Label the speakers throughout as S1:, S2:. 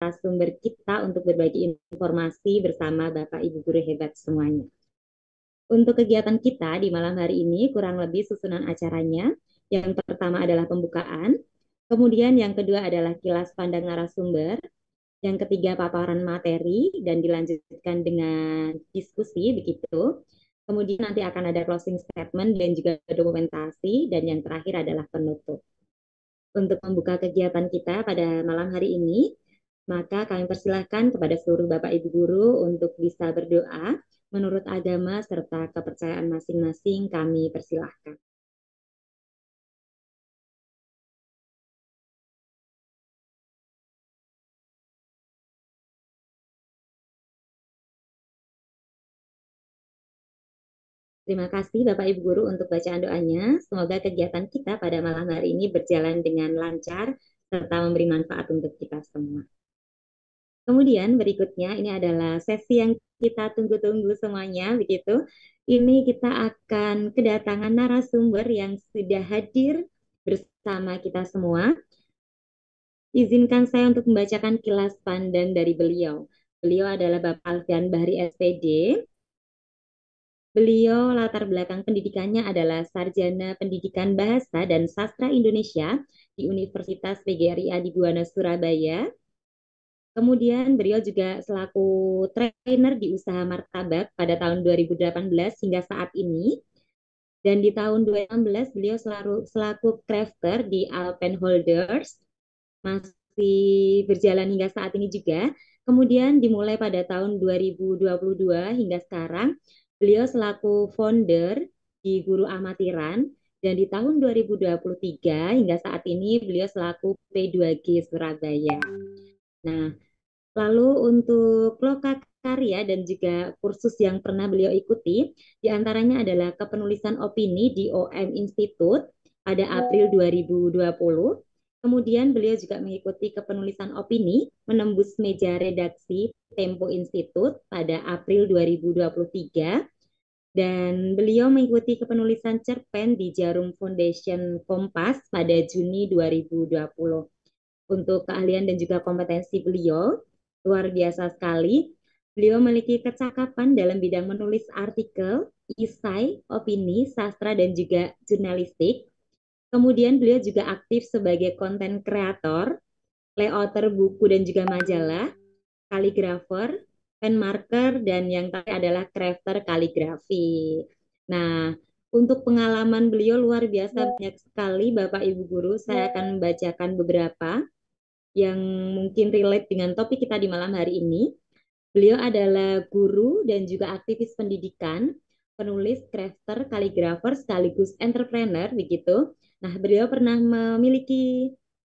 S1: narasumber kita untuk berbagi informasi bersama Bapak Ibu guru hebat semuanya. Untuk kegiatan kita di malam hari ini kurang lebih susunan acaranya. Yang pertama adalah pembukaan, kemudian yang kedua adalah kilas pandang narasumber, yang ketiga paparan materi dan dilanjutkan dengan diskusi begitu. Kemudian nanti akan ada closing statement dan juga dokumentasi dan yang terakhir adalah penutup. Untuk membuka kegiatan kita pada malam hari ini, maka kami persilahkan kepada seluruh Bapak Ibu guru untuk bisa berdoa menurut agama serta kepercayaan masing-masing kami persilahkan. Terima kasih Bapak Ibu Guru untuk bacaan doanya. Semoga kegiatan kita pada malam hari ini berjalan dengan lancar serta memberi manfaat untuk kita semua. Kemudian berikutnya ini adalah sesi yang kita tunggu-tunggu semuanya begitu. Ini kita akan kedatangan narasumber yang sudah hadir bersama kita semua. Izinkan saya untuk membacakan kilas pandang dari beliau. Beliau adalah Bapak Alfian Bahri SPD. Beliau latar belakang pendidikannya adalah Sarjana Pendidikan Bahasa dan Sastra Indonesia di Universitas PGRI Adibuana Surabaya. Kemudian beliau juga selaku trainer di usaha martabak pada tahun 2018 hingga saat ini. Dan di tahun 2016 beliau selaku crafter di Alpen Holders, masih berjalan hingga saat ini juga. Kemudian dimulai pada tahun 2022 hingga sekarang, beliau selaku founder di Guru Amatiran, dan di tahun 2023 hingga saat ini beliau selaku P2G Surabaya. Nah, lalu untuk lokakarya dan juga kursus yang pernah beliau ikuti, diantaranya adalah kepenulisan opini di OM Institute pada April 2020. Kemudian beliau juga mengikuti kepenulisan opini menembus meja redaksi Tempo Institute pada April 2023. Dan beliau mengikuti kepenulisan cerpen di Jarum Foundation Kompas pada Juni 2020. Untuk keahlian dan juga kompetensi beliau, luar biasa sekali. Beliau memiliki kecakapan dalam bidang menulis artikel, esai, opini, sastra, dan juga jurnalistik. Kemudian beliau juga aktif sebagai konten kreator, layouter buku dan juga majalah, kaligrafer, pen marker, dan yang terakhir adalah crafter kaligrafi. Nah, untuk pengalaman beliau luar biasa banyak sekali Bapak Ibu Guru. Saya akan membacakan beberapa yang mungkin relate dengan topik kita di malam hari ini. Beliau adalah guru dan juga aktivis pendidikan, penulis, crafter, kaligrafer, sekaligus entrepreneur, begitu. Nah, beliau pernah memiliki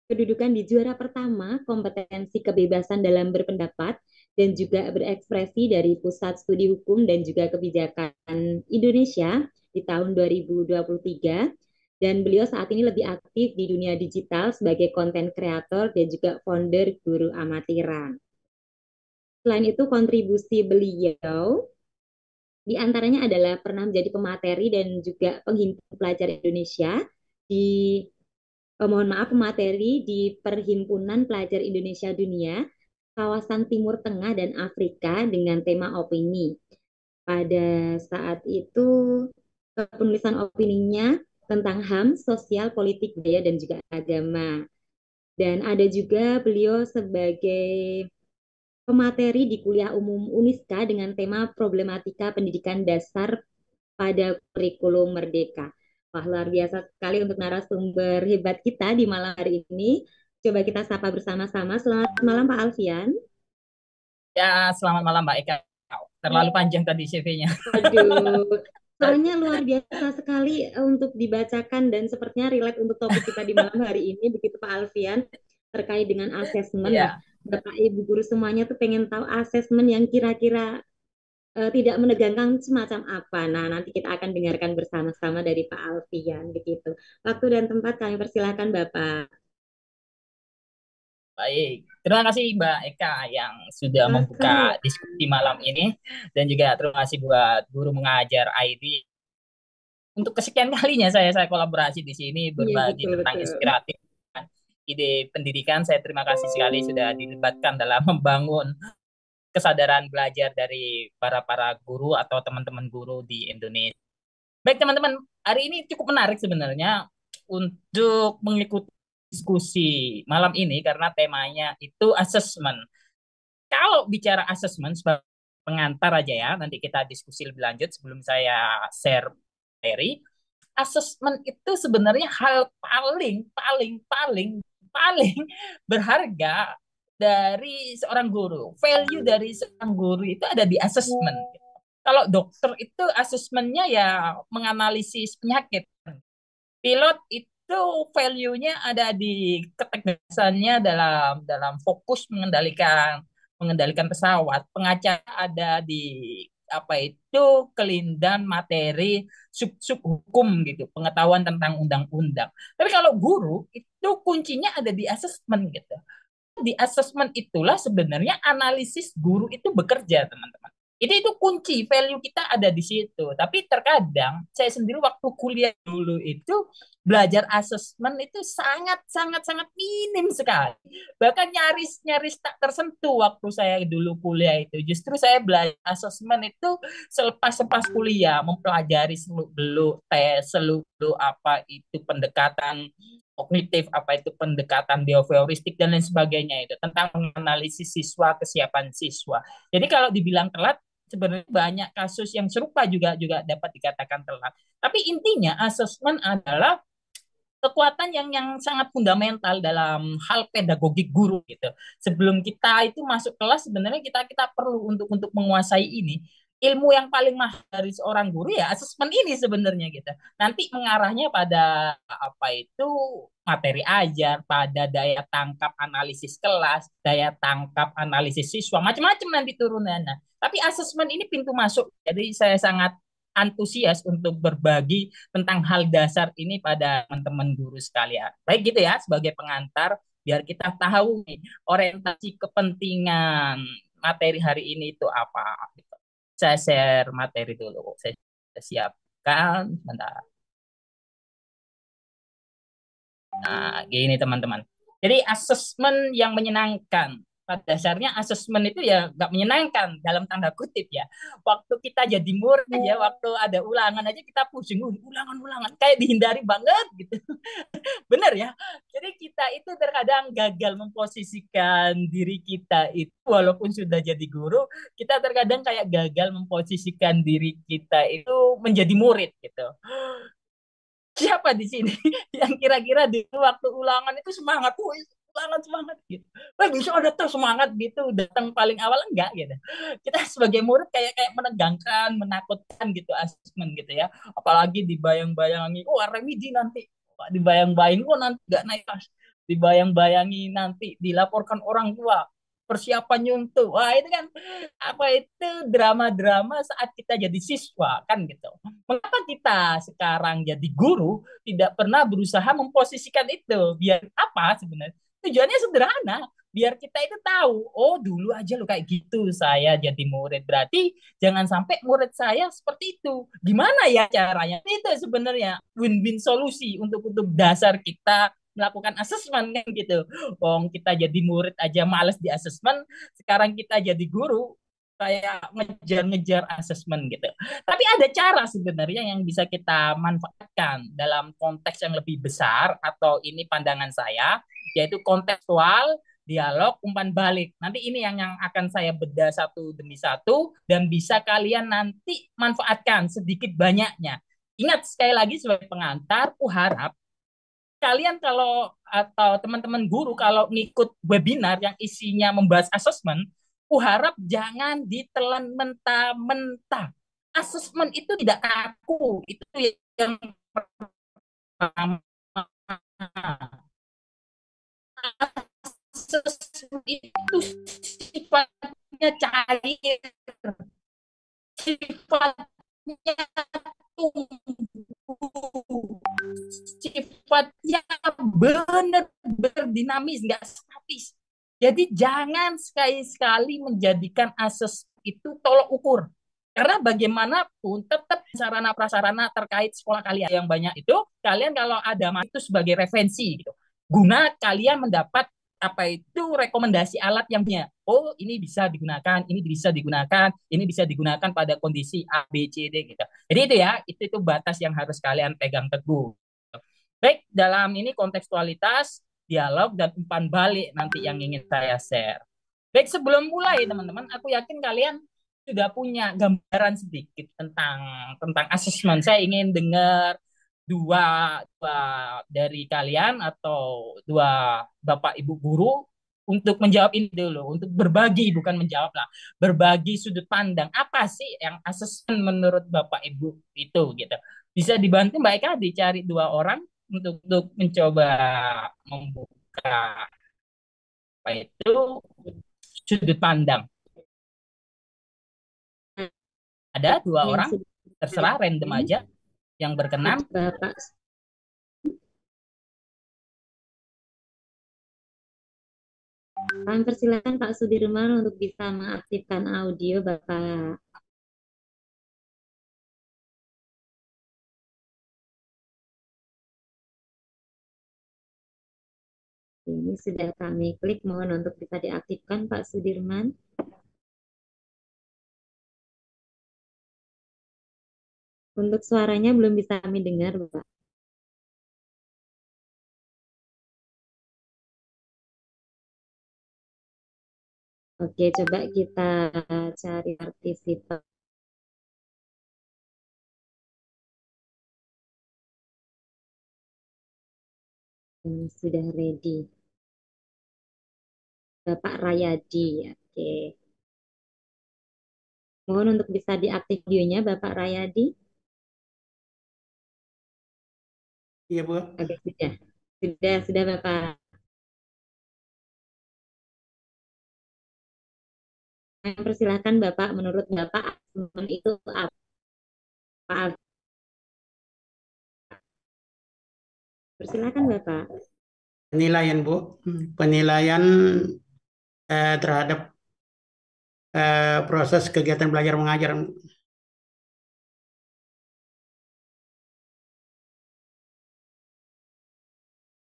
S1: kedudukan di juara pertama kompetensi kebebasan dalam berpendapat dan juga berekspresi dari Pusat Studi Hukum dan juga Kebijakan Indonesia di tahun 2023. Dan beliau saat ini lebih aktif di dunia digital sebagai konten kreator dan juga founder Guru Amatiran. Selain itu, kontribusi beliau di antaranya adalah pernah menjadi pemateri dan juga penghimpun pelajar Indonesia di mohon maaf, pemateri di Perhimpunan Pelajar Indonesia Dunia, kawasan Timur Tengah dan Afrika dengan tema opini. Pada saat itu, penulisan opininya tentang HAM, sosial, politik, budaya, dan juga agama. Dan ada juga beliau sebagai pemateri di kuliah umum Uniska dengan tema problematika pendidikan dasar pada kurikulum Merdeka. Wah, luar biasa sekali untuk narasumber hebat kita di malam hari ini. Coba kita sapa bersama-sama. Selamat malam Pak Alfian.
S2: Ya, selamat malam Mbak Eka. Terlalu panjang tadi CV-nya.
S1: Aduh, soalnya luar biasa sekali untuk dibacakan dan sepertinya relate untuk topik kita di malam hari ini, begitu Pak Alfian, terkait dengan asesmen. Nah,
S2: Ya,
S1: Bapak Ibu guru semuanya tuh pengen tahu asesmen yang kira-kira tidak menegangkan semacam apa. Nah, nanti kita akan dengarkan bersama-sama dari Pak Alfian, begitu. Waktu dan tempat kami persilakan Bapak.
S2: baik. Terima kasih Mbak Eka yang sudah membuka
S1: Sama-sama.
S2: diskusi malam ini. Dan juga terima kasih buat guru mengajar ID. Untuk kesekian kalinya saya kolaborasi di sini
S1: Iya,
S2: berbagi tentang
S1: betul-betul.
S2: inspiratif. ide pendidikan. Saya terima kasih sekali sudah dilibatkan dalam membangun kesadaran belajar dari para guru atau teman-teman guru di Indonesia. Baik teman-teman, hari ini cukup menarik sebenarnya untuk mengikuti diskusi malam ini karena temanya itu assessment. Kalau bicara assessment sebagai pengantar aja ya, nanti kita diskusi lebih lanjut sebelum saya share materi. Assessment itu sebenarnya hal paling berharga dari seorang guru. Value dari seorang guru itu ada di assessment. Kalau dokter itu asesmennya ya menganalisis penyakit. Pilot itu value-nya ada di ketegasannya dalam dalam fokus mengendalikan pesawat. Pengacara ada di apa itu kelindan materi sub-sub hukum gitu, pengetahuan tentang undang-undang. Tapi kalau guru itu kuncinya ada di asesmen gitu. Di asesmen itulah sebenarnya analisis guru itu bekerja, teman-teman. Itu kunci value kita ada di situ. Tapi terkadang saya sendiri waktu kuliah dulu itu belajar asesmen itu sangat sangat sangat minim sekali. Bahkan nyaris nyaris tak tersentuh waktu saya dulu kuliah itu. Justru saya belajar asesmen itu selepas kuliah, mempelajari seluk-beluk tes, seluk-beluk apa itu pendekatan kognitif, apa itu pendekatan behavioristik dan lain sebagainya itu tentang menganalisis siswa, kesiapan siswa. Jadi kalau dibilang telat, sebenarnya banyak kasus yang serupa juga juga dapat dikatakan telat. Tapi intinya asesmen adalah kekuatan yang sangat fundamental dalam hal pedagogik guru gitu. Sebelum kita itu masuk kelas sebenarnya kita perlu untuk menguasai ini. Ilmu yang paling mahal dari seorang guru ya asesmen ini sebenarnya gitu. Nanti mengarahnya pada apa itu materi ajar, pada daya tangkap analisis kelas, daya tangkap analisis siswa, macam-macam nanti turunannya. Tapi asesmen ini pintu masuk. Jadi saya sangat antusias untuk berbagi tentang hal dasar ini pada teman-teman guru sekalian. Baik gitu ya, sebagai pengantar, biar kita tahu nih, orientasi kepentingan materi hari ini itu apa. Saya share materi dulu. Saya siapkan. Bentar. Nah, gini teman-teman. Jadi asesmen yang menyenangkan. Pada dasarnya asesmen itu ya nggak menyenangkan dalam tanda kutip ya. Waktu kita jadi murid aja, waktu ada ulangan aja kita pusing, ulangan-ulangan kayak dihindari banget gitu. Benar ya. Jadi kita itu terkadang gagal memposisikan diri kita itu walaupun sudah jadi guru, kita terkadang kayak gagal memposisikan diri kita itu menjadi murid gitu. Siapa di sini yang kira-kira di waktu ulangan itu semangat, semangat semangat gitu. Wah, bisa ada tuh semangat gitu datang paling awal enggak gitu. Kita sebagai murid kayak kayak menegangkan, menakutkan gitu asesmen gitu ya. Apalagi dibayang-bayangi, oh remedi nanti. Dibayang-bayang, oh nanti enggak naik kelas. Dibayang-bayangi nanti dilaporkan orang tua persiapannya untuk wah itu kan apa itu drama-drama saat kita jadi siswa kan gitu. Mengapa kita sekarang jadi guru tidak pernah berusaha memposisikan itu? Biar apa sebenarnya? Tujuannya sederhana, biar kita itu tahu, oh dulu aja lo kayak gitu saya jadi murid. Berarti jangan sampai murid saya seperti itu. Gimana ya caranya? Itu sebenarnya win-win solusi untuk dasar kita melakukan asesmen kan gitu. Wong kita jadi murid aja males di asesmen, sekarang kita jadi guru kayak ngejar-ngejar asesmen gitu. Tapi ada cara sebenarnya yang bisa kita manfaatkan dalam konteks yang lebih besar atau ini pandangan saya, yaitu kontekstual, dialog, umpan balik. Nanti ini yang akan saya bedah satu demi satu dan bisa kalian nanti manfaatkan sedikit banyaknya. Ingat sekali lagi sebagai pengantar, aku harap kalian kalau atau teman-teman guru kalau ngikut webinar yang isinya membahas asesmen, harap jangan ditelan mentah-mentah. Asesmen itu tidak kaku, itu yang pertama. Asesmen itu sifatnya cair, sifatnya tunggu, sifatnya benar-benar dinamis, nggak statis. Jadi jangan sekali-sekali menjadikan asas itu tolok ukur. Karena bagaimanapun tetap sarana prasarana terkait sekolah kalian yang banyak itu, kalian kalau ada itu sebagai referensi gitu. guna kalian mendapat apa itu rekomendasi alat yang punya. Oh, ini bisa digunakan, ini bisa digunakan, ini bisa digunakan pada kondisi A, B, C, D gitu. Jadi itu ya, itu batas yang harus kalian pegang teguh. Baik, dalam ini kontekstualitas, dialog, dan umpan balik nanti yang ingin saya share. Baik, sebelum mulai teman-teman, aku yakin kalian sudah punya gambaran sedikit tentang asesmen. Saya ingin dengar dua, dua dari kalian atau dua bapak ibu guru untuk menjawab ini dulu, untuk berbagi, bukan menjawab lah, berbagi sudut pandang apa sih yang asesmen menurut bapak ibu itu gitu. Bisa dibantu Mbak Eka dicari dua orang untuk mencoba membuka apa itu sudut pandang. Ada dua
S1: Yang
S2: orang,
S1: sudah
S2: terserah random aja yang berkenan.
S1: Bapak, kami persilakan Pak Sudirman untuk bisa mengaktifkan audio Bapak. Ini sudah kami klik, mohon untuk bisa diaktifkan Pak Sudirman. Untuk suaranya belum bisa kami dengar, Bapak. Oke, coba kita cari partisipan. Yang sudah ready. Bapak Rayadi. Oke. Mohon untuk bisa diaktif videonya, Bapak Rayadi.
S3: Iya, Bu.
S1: Oke, sudah. Sudah, Bapak. Saya persilakan Bapak, menurut Bapak, asesmen itu apa? Persilakan Bapak.
S3: Penilaian, Bu. Penilaian terhadap proses kegiatan belajar mengajar.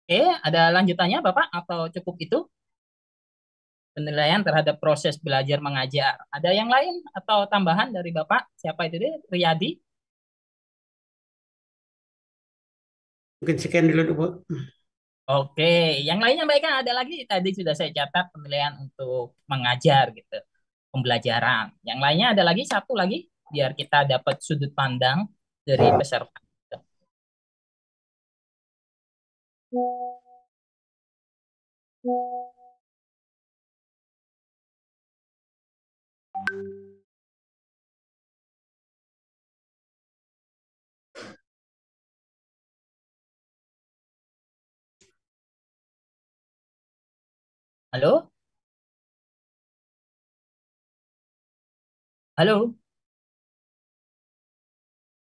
S2: Oke, ada lanjutannya Bapak atau cukup itu penilaian terhadap proses belajar mengajar? Ada yang lain atau tambahan dari Bapak? Siapa itu deh? Riyadi?
S3: Mungkin sekian dulu, Bu.
S2: Oke, yang lainnya baik kan ada lagi tadi sudah saya catat penilaian untuk mengajar gitu, pembelajaran. Yang lainnya ada lagi satu lagi biar kita dapat sudut pandang dari peserta. Halo? Halo?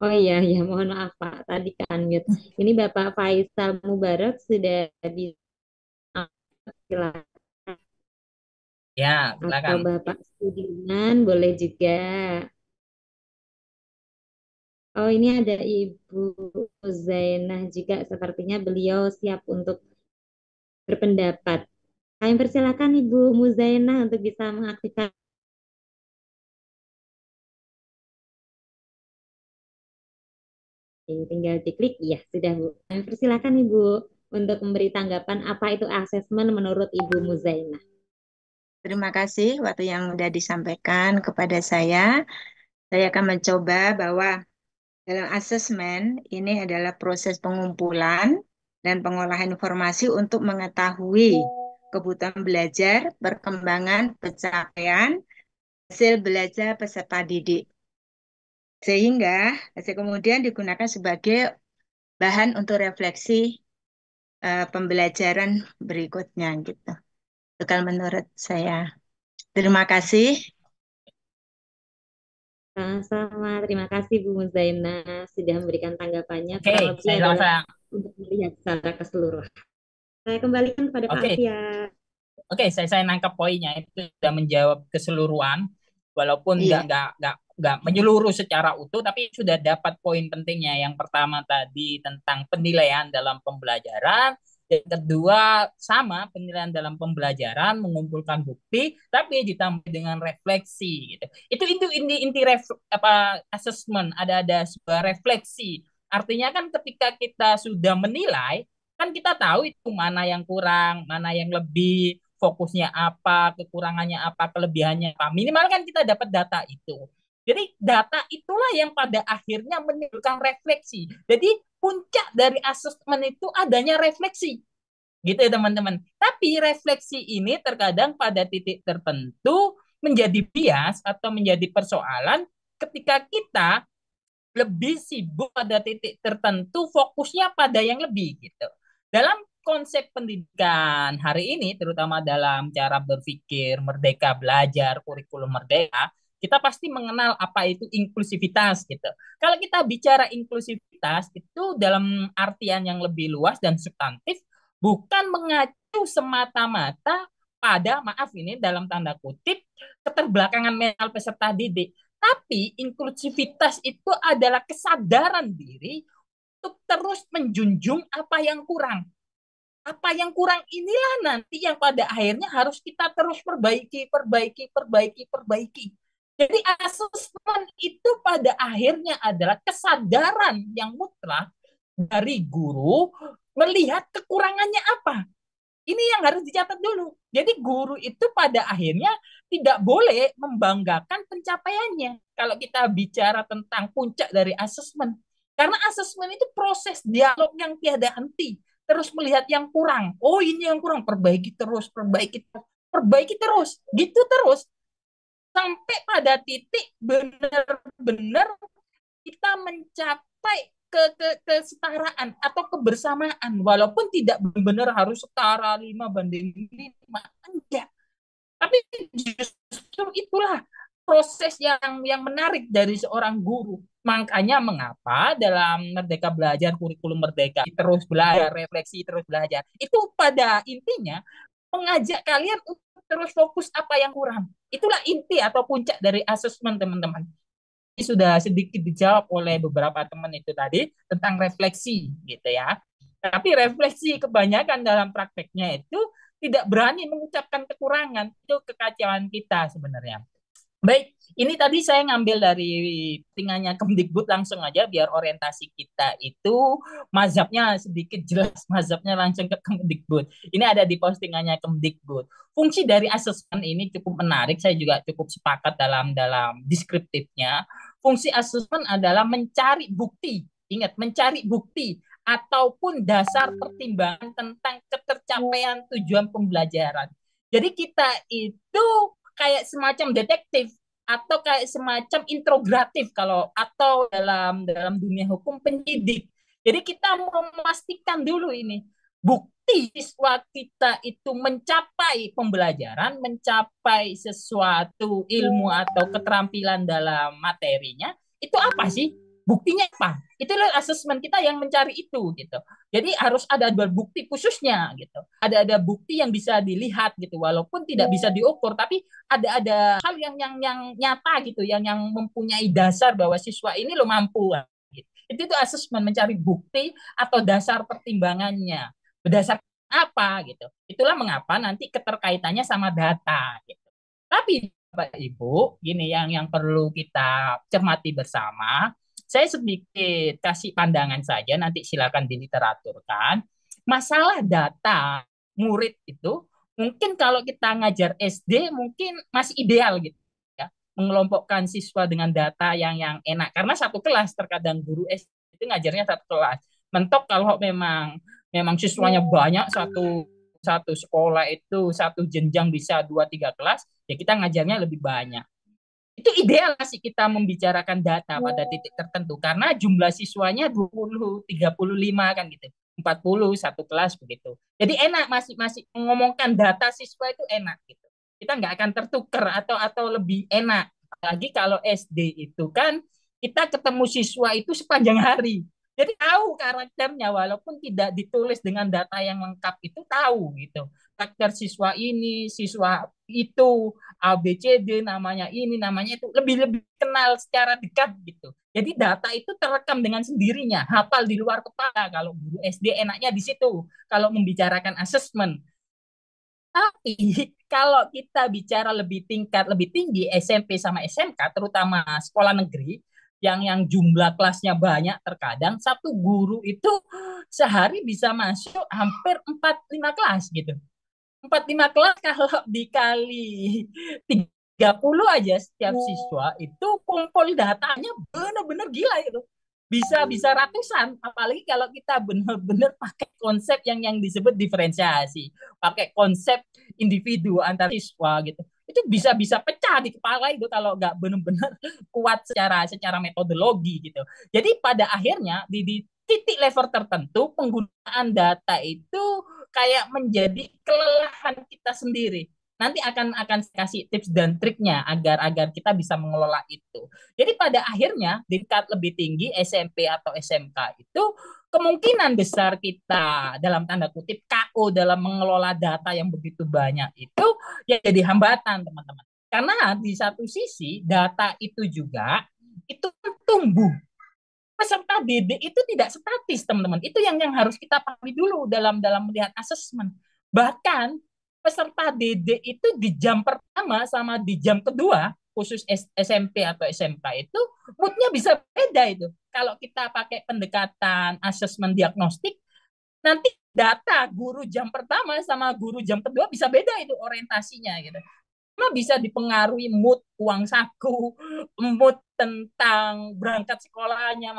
S1: Oh iya, ya mohon maaf Pak, tadi kan mute. Ini Bapak Faisal Mubarak sudah bisa, silakan.
S2: Ya,
S1: Atau
S2: silakan.
S1: Bapak Sudirman boleh juga. Oh ini ada Ibu Zainah juga, sepertinya beliau siap untuk berpendapat. Kami persilakan Ibu Muzainah untuk bisa mengaktifkan. Tinggal diklik, ya sudah Bu. Kami persilakan Ibu untuk memberi tanggapan apa itu asesmen menurut Ibu Muzainah.
S4: Terima kasih waktu yang sudah disampaikan kepada saya. Saya akan mencoba bahwa dalam asesmen ini adalah proses pengumpulan dan pengolahan informasi untuk mengetahui kebutuhan belajar, perkembangan, pencapaian, hasil belajar peserta didik. Sehingga hasil kemudian digunakan sebagai bahan untuk refleksi pembelajaran berikutnya gitu. Itu kan menurut saya. Terima kasih.
S1: Sama-sama, terima kasih Bu Muzainah sudah memberikan tanggapannya.
S2: Oke,
S1: Kurang lebih
S2: saya
S1: adalah
S2: rasa.
S1: untuk melihat secara keseluruhan. Saya kembalikan kepada Pak
S2: Oke,
S1: Artia.
S2: oke, saya nangkap poinnya itu sudah menjawab keseluruhan, walaupun
S4: Iya.
S2: nggak menyeluruh secara utuh, tapi sudah dapat poin pentingnya. Yang pertama tadi tentang penilaian dalam pembelajaran, Yang kedua, sama penilaian dalam pembelajaran, mengumpulkan bukti, tapi ditambah dengan refleksi gitu. Itu inti apa assessment, ada sebuah refleksi. Artinya kan ketika kita sudah menilai, kan kita tahu itu mana yang kurang, mana yang lebih, fokusnya apa, kekurangannya apa, kelebihannya apa. Minimal kan kita dapat data itu. Jadi data itulah yang pada akhirnya menimbulkan refleksi. Jadi puncak dari asesmen itu adanya refleksi. Gitu ya teman-teman. Tapi refleksi ini terkadang pada titik tertentu menjadi bias atau menjadi persoalan ketika kita lebih sibuk pada titik tertentu, fokusnya pada yang lebih gitu. Dalam konsep pendidikan hari ini, terutama dalam cara berpikir merdeka belajar, kurikulum merdeka, kita pasti mengenal apa itu inklusivitas gitu. Kalau kita bicara inklusivitas itu dalam artian yang lebih luas dan substantif, bukan mengacu semata-mata pada, maaf ini dalam tanda kutip, keterbelakangan mental peserta didik. Tapi inklusivitas itu adalah kesadaran diri untuk terus menjunjung apa yang kurang. Apa yang kurang inilah nanti yang pada akhirnya harus kita terus perbaiki, perbaiki, perbaiki, perbaiki. Jadi asesmen itu pada akhirnya adalah kesadaran yang mutlak dari guru melihat kekurangannya apa. Ini yang harus dicatat dulu. Jadi guru itu pada akhirnya tidak boleh membanggakan pencapaiannya. Kalau kita bicara tentang puncak dari asesmen. Karena asesmen itu proses dialog yang tiada henti. Terus melihat yang kurang. Oh ini yang kurang, perbaiki terus, perbaiki terus, perbaiki terus. Gitu terus. Sampai pada titik benar-benar kita mencapai kesetaraan atau kebersamaan walaupun tidak benar harus setara 5:5 enggak, tapi justru itulah proses yang menarik dari seorang guru. Makanya mengapa dalam Merdeka Belajar, kurikulum Merdeka terus belajar, refleksi terus belajar, itu pada intinya mengajak kalian untuk terus fokus apa yang kurang. Itulah inti atau puncak dari asesmen teman-teman. Sudah sedikit dijawab oleh beberapa teman itu tadi tentang refleksi gitu ya. Tapi refleksi kebanyakan dalam prakteknya itu tidak berani mengucapkan kekurangan. Itu kekacauan kita sebenarnya. Baik, ini tadi saya ngambil dari postingannya Kemdikbud langsung aja biar orientasi kita itu mazhabnya sedikit jelas, mazhabnya langsung ke Kemdikbud. Ini ada di postingannya Kemdikbud. Fungsi dari asesmen ini cukup menarik, saya juga cukup sepakat dalam deskriptifnya. Fungsi asesmen adalah mencari bukti, ingat mencari bukti ataupun dasar pertimbangan tentang ketercapaian tujuan pembelajaran. Jadi kita itu kayak semacam detektif atau kayak semacam integratif kalau atau dalam dunia hukum penyidik. Jadi kita memastikan dulu ini bukti siswa kita itu mencapai pembelajaran, mencapai sesuatu ilmu atau keterampilan dalam materinya, itu apa sih? Buktinya apa? Itulah asesmen kita yang mencari itu gitu. Jadi harus ada bukti khususnya gitu. Ada bukti yang bisa dilihat gitu, walaupun tidak bisa diukur, tapi ada hal yang nyata gitu, yang mempunyai dasar bahwa siswa ini lo mampu. Gitu. Itu asesmen mencari bukti atau dasar pertimbangannya. Berdasarkan apa gitu. Itulah mengapa nanti keterkaitannya sama data gitu. Tapi Bapak Ibu, gini yang perlu kita cermati bersama. Saya sedikit kasih pandangan saja, nanti silakan diliteraturkan. Masalah data murid itu, mungkin kalau kita ngajar SD mungkin masih ideal gitu ya, mengelompokkan siswa dengan data yang enak. Karena satu kelas terkadang guru SD itu ngajarnya satu kelas. Mentok kalau memang siswanya banyak, satu sekolah itu satu jenjang bisa 2-3 kelas, ya kita ngajarnya lebih banyak. Itu ideal sih kita membicarakan data pada titik tertentu karena jumlah siswanya 20, 35 kan gitu. 40 satu kelas begitu. Jadi enak masih mengomongkan data siswa itu enak gitu. Kita nggak akan tertukar atau lebih enak. Apalagi kalau SD itu kan kita ketemu siswa itu sepanjang hari. Jadi tahu karakternya walaupun tidak ditulis dengan data yang lengkap itu tahu gitu. Karakter siswa ini, siswa itu, A B C D namanya ini, namanya itu lebih-lebih kenal secara dekat gitu. Jadi data itu terekam dengan sendirinya, hafal di luar kepala kalau guru SD enaknya di situ kalau membicarakan asesmen. Tapi kalau kita bicara lebih tingkat lebih tinggi SMP sama SMK, terutama sekolah negeri yang jumlah kelasnya banyak, terkadang satu guru itu sehari bisa masuk hampir 4-5 kelas gitu. 4-5 kelas kalau dikali 30 aja setiap siswa itu kumpul datanya benar-benar gila itu. Bisa ratusan, apalagi kalau kita benar-benar pakai konsep yang disebut diferensiasi, pakai konsep individu antar siswa gitu. Itu bisa pecah di kepala itu kalau nggak benar-benar kuat secara metodologi gitu. Jadi pada akhirnya di titik level tertentu penggunaan data itu kayak menjadi kelelahan kita sendiri. Nanti akan kasih tips dan triknya agar kita bisa mengelola itu. Jadi pada akhirnya tingkat lebih tinggi SMP atau SMK itu kemungkinan besar kita dalam tanda kutip KO dalam mengelola data yang begitu banyak itu ya jadi hambatan teman-teman. Karena di satu sisi data itu juga itu tumbuh, peserta didik itu tidak statis, teman-teman. Itu yang harus kita pahami dulu dalam melihat asesmen. Bahkan peserta didik itu di jam pertama sama di jam kedua, khusus SMP atau SMK itu moodnya bisa beda itu. Kalau kita pakai pendekatan asesmen diagnostik, nanti data guru jam pertama sama guru jam kedua bisa beda itu orientasinya gitu. Karena bisa dipengaruhi mood uang saku, mood tentang berangkat sekolahnya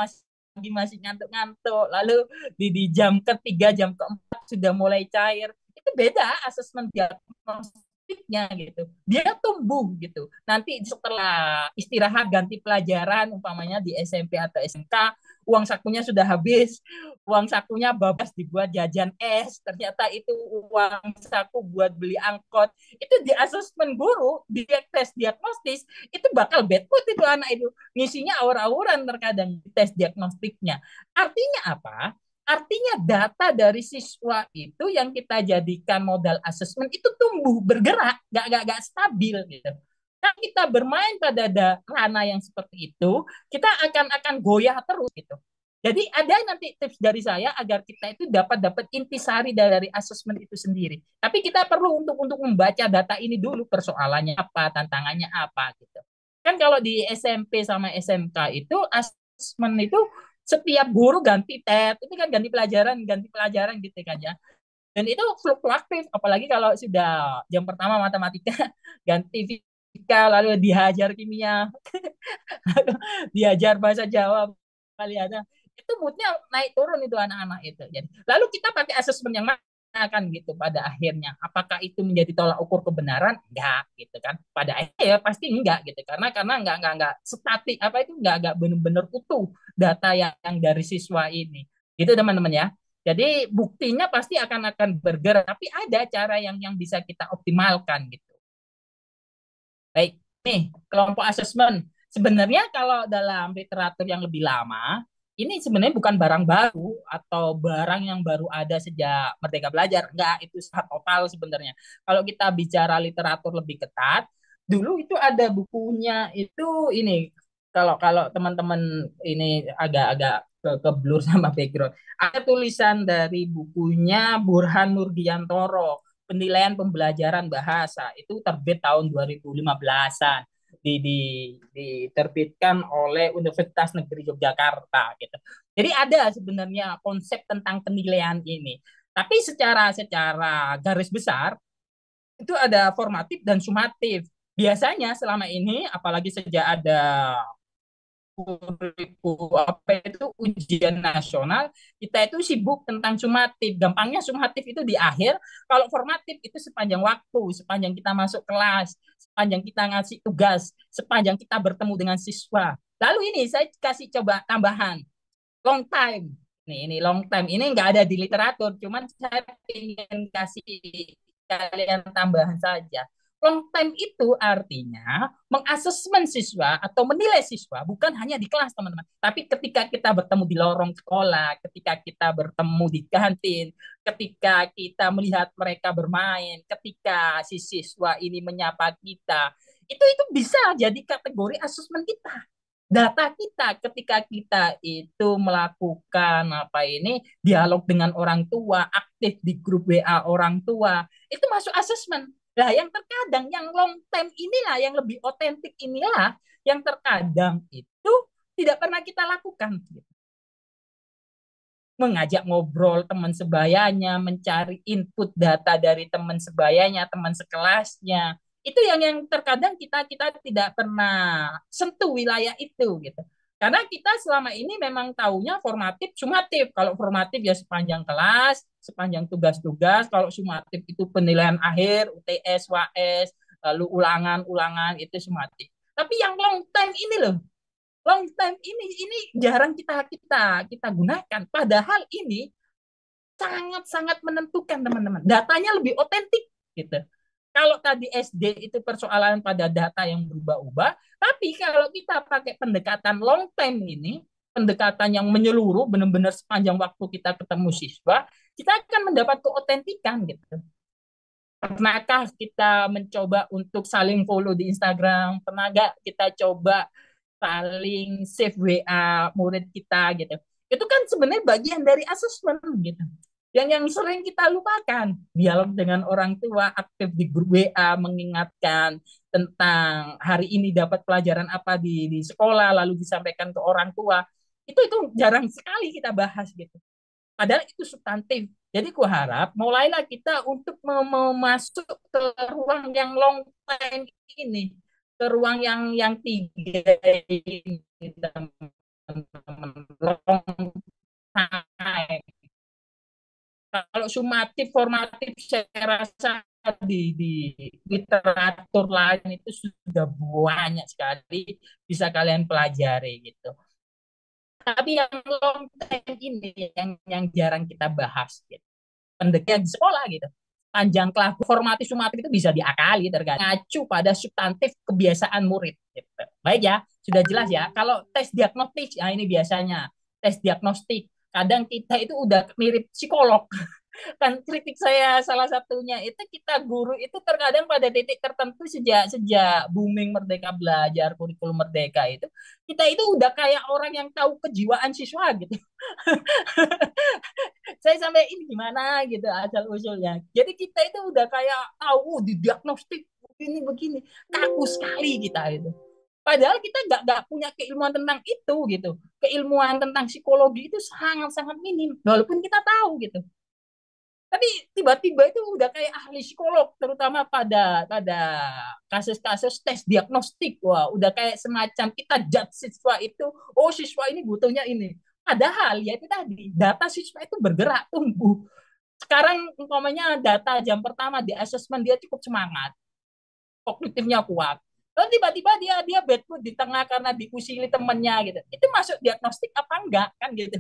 S2: masih ngantuk-ngantuk, lalu di jam ketiga, jam keempat sudah mulai cair. Itu beda asesmen diagnostiknya gitu. Dia tumbuh gitu. Nanti setelah istirahat ganti pelajaran, umpamanya di SMP atau SMK, uang sakunya sudah habis, uang sakunya babas dibuat jajan es, ternyata itu uang saku buat beli angkot. Itu di asesmen guru, di tes diagnostis, itu bakal bad mood itu anak itu. Ngisinya aur-auran terkadang di tes diagnostiknya. Artinya apa? Artinya data dari siswa itu yang kita jadikan modal asesmen itu tumbuh, bergerak, gak stabil gitu. Kalau kita bermain pada ranah yang seperti itu, kita akan goyah terus gitu. Jadi ada nanti tips dari saya agar kita itu dapat intisari dari asesmen itu sendiri. Tapi kita perlu untuk membaca data ini dulu, persoalannya apa, tantangannya apa gitu. Kan kalau di SMP sama SMK itu asesmen itu setiap guru ganti tet, itu kan ganti pelajaran gitu kan ya. Dan itu fluktuatif, apalagi kalau sudah jam pertama matematika ganti fisika, lalu dihajar kimia, diajar bahasa Jawa kali ada, itu moodnya naik turun itu anak-anak itu. Jadi lalu kita pakai asesmen yang mana kan gitu pada akhirnya, apakah itu menjadi tolak ukur kebenaran? Enggak gitu kan, pada akhirnya ya pasti enggak gitu, karena enggak statik, apa itu enggak benar-benar utuh data yang dari siswa ini gitu teman-teman ya. Jadi buktinya pasti akan bergerak, tapi ada cara yang bisa kita optimalkan gitu. Baik, nih kelompok asesmen. Sebenarnya kalau dalam literatur yang lebih lama, ini sebenarnya bukan barang baru atau barang yang baru ada sejak Merdeka Belajar. Enggak, itu sangat total sebenarnya. Kalau kita bicara literatur lebih ketat, dulu itu ada bukunya itu ini. Kalau kalau teman-teman ini agak-agak ke blur sama background. Ada tulisan dari bukunya Burhan Nurdiantoro, penilaian pembelajaran bahasa, itu terbit tahun 2015-an, diterbitkan oleh Universitas Negeri Yogyakarta gitu. Jadi ada sebenarnya konsep tentang penilaian ini. Tapi secara garis besar itu ada formatif dan sumatif. Biasanya selama ini apalagi sejak ada apa itu ujian nasional, kita itu sibuk tentang sumatif. Gampangnya sumatif itu di akhir, kalau formatif itu sepanjang waktu, sepanjang kita masuk kelas, sepanjang kita ngasih tugas, sepanjang kita bertemu dengan siswa. Lalu ini saya kasih coba tambahan, long time. Ini long time, ini nggak ada di literatur, cuman saya ingin kasih kalian tambahan saja. Long time itu artinya mengasesmen siswa atau menilai siswa bukan hanya di kelas, teman-teman, tapi ketika kita bertemu di lorong sekolah, ketika kita bertemu di kantin, ketika kita melihat mereka bermain, ketika si siswa ini menyapa kita, itu bisa jadi kategori asesmen kita. Data kita ketika kita itu melakukan dialog dengan orang tua, aktif di grup WA orang tua, itu masuk asesmen. Nah, yang terkadang yang long term inilah, yang lebih otentik inilah, yang terkadang itu tidak pernah kita lakukan. Mengajak ngobrol teman sebayanya, mencari input data dari teman sebayanya, teman sekelasnya. Itu yang terkadang kita tidak pernah sentuh wilayah itu gitu. Karena kita selama ini memang taunya formatif, sumatif. Kalau formatif ya sepanjang kelas, sepanjang tugas-tugas. Kalau sumatif itu penilaian akhir, UTS, WAS, lalu ulangan-ulangan itu sumatif. Tapi yang long time ini loh, long time ini jarang kita gunakan. Padahal ini sangat-sangat menentukan, teman-teman. Datanya lebih otentik gitu. Kalau tadi SD itu persoalan pada data yang berubah-ubah, tapi kalau kita pakai pendekatan long time ini, pendekatan yang menyeluruh, benar-benar sepanjang waktu kita ketemu siswa, kita akan mendapat keotentikan gitu. Pernahkah kita mencoba untuk saling follow di Instagram? Pernah nggak kita coba saling save WA murid kita gitu? Itu kan sebenarnya bagian dari asesmen gitu. Yang sering kita lupakan, dialog dengan orang tua, aktif di grup WA, mengingatkan tentang hari ini dapat pelajaran apa di sekolah, lalu disampaikan ke orang tua. Itu jarang sekali kita bahas gitu. Padahal itu substantif. Jadi ku harap mulailah kita untuk masuk ke ruang yang long time ini, ke ruang yang tiga ini, teman-teman. Long time. Kalau sumatif, formatif, saya rasa di literatur lain itu sudah banyak sekali bisa kalian pelajari gitu. Tapi yang long time ini yang jarang kita bahas gitu. Pendeknya di sekolah gitu. Panjang kelas formatif sumatif itu bisa diakali tergantung ngacu pada substantif kebiasaan murid gitu. Baik ya, sudah jelas ya. Kalau tes diagnostik, ya ini biasanya tes diagnostik. Kadang kita itu udah mirip psikolog. Kan kritik saya salah satunya itu, kita guru itu terkadang pada titik tertentu sejak sejak booming Merdeka Belajar, kurikulum Merdeka itu, kita itu udah kayak orang yang tahu kejiwaan siswa gitu. Saya sampai ini gimana gitu asal usulnya. Jadi kita itu udah kayak tahu di diagnostik begini kaku sekali kita itu. Padahal kita nggak punya keilmuan tentang itu gitu. Keilmuan tentang psikologi itu sangat sangat minim. Walaupun kita tahu gitu. Tapi tiba-tiba itu udah kayak ahli psikolog, terutama pada kasus-kasus tes diagnostik. Wah, udah kayak semacam kita judge siswa itu, oh siswa ini butuhnya ini. Padahal ya itu tadi, data siswa itu bergerak, tumbuh. Sekarang umpamanya data jam pertama di asesmen dia cukup semangat, kognitifnya kuat. Lalu tiba-tiba dia bad mood di tengah karena diusili temennya gitu. Itu masuk diagnostik apa enggak kan gitu.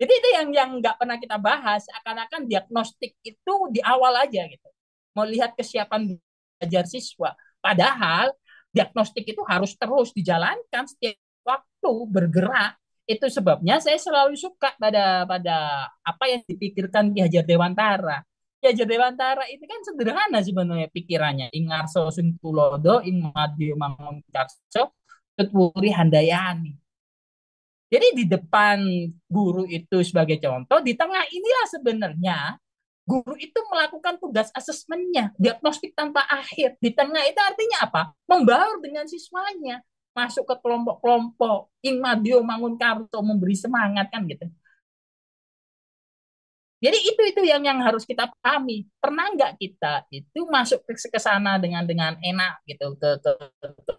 S2: Jadi itu yang nggak pernah kita bahas. Akan-akan diagnostik itu di awal aja gitu. Mau lihat kesiapan belajar siswa. Padahal diagnostik itu harus terus dijalankan setiap waktu bergerak. Itu sebabnya saya selalu suka pada apa yang dipikirkan Ki Hajar Dewantara. Ki Hajar Dewantara itu kan sederhana sebenarnya pikirannya. Ing ngarso sing tulodo, ing madya mangun karso, tutwuri handayani. Jadi di depan guru itu sebagai contoh, di tengah inilah sebenarnya guru itu melakukan tugas asesmennya, diagnostik tanpa akhir. Di tengah itu artinya apa? Membaur dengan siswanya, masuk ke kelompok-kelompok, ingmadio mangun karto, memberi semangat kan gitu. Jadi itu yang harus kita pahami. Pernah nggak kita itu masuk ke sana dengan enak gitu ke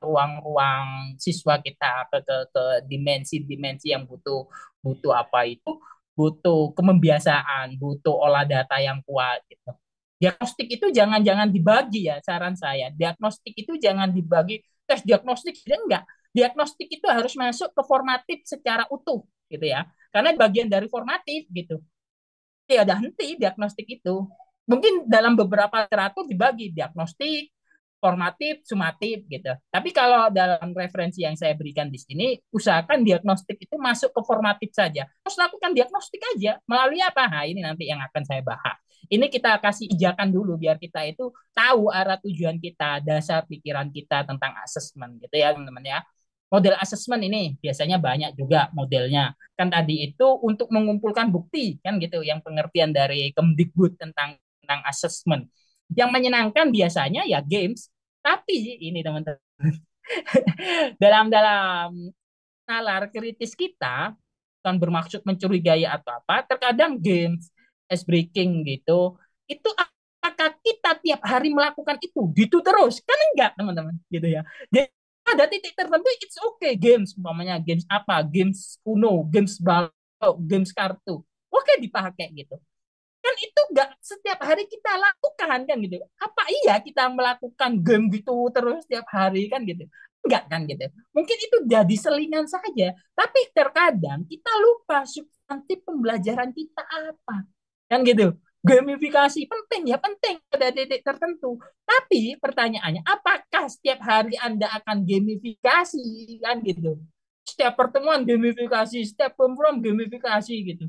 S2: ruang-ruang siswa kita, ke dimensi-dimensi yang butuh butuh apa itu, butuh kembiasaan, butuh olah data yang kuat gitu. Diagnostik itu jangan dibagi ya, saran saya. Diagnostik itu jangan dibagi tes diagnostik, enggak. Diagnostik itu harus masuk ke formatif secara utuh gitu ya. Karena bagian dari formatif gitu, tiada henti diagnostik itu. Mungkin dalam beberapa literatur dibagi diagnostik, formatif, sumatif gitu. Tapi kalau dalam referensi yang saya berikan di sini, usahakan diagnostik itu masuk ke formatif saja. Terus lakukan diagnostik aja. Melalui apa? Nah, ini nanti yang akan saya bahas. Ini kita kasih pijakan dulu biar kita itu tahu arah tujuan kita, dasar pikiran kita tentang asesmen gitu ya, teman-teman ya. Model asesmen ini biasanya banyak juga modelnya. Kan tadi itu untuk mengumpulkan bukti kan gitu, yang pengertian dari Kemdikbud tentang asesmen. Yang menyenangkan biasanya ya games, tapi ini teman-teman, dalam dalam nalar kritis kita kan bermaksud mencurigai atau apa, terkadang games, ice breaking gitu, itu apakah kita tiap hari melakukan itu terus? Kan enggak teman-teman, gitu ya. Jadi ada titik tertentu, it's okay games, umpamanya games apa, games Uno, games balok, games kartu, oke dipakai gitu. Kan itu nggak setiap hari kita lakukan kan gitu. Apa iya kita melakukan game gitu terus setiap hari kan gitu? Enggak kan gitu. Mungkin itu jadi selingan saja, tapi terkadang kita lupa substantif pembelajaran kita apa. Kan gitu. Gamifikasi penting ya, penting pada titik tertentu. Tapi pertanyaannya, apakah setiap hari Anda akan gamifikasi kan gitu? Setiap pertemuan gamifikasi, setiap program gamifikasi gitu,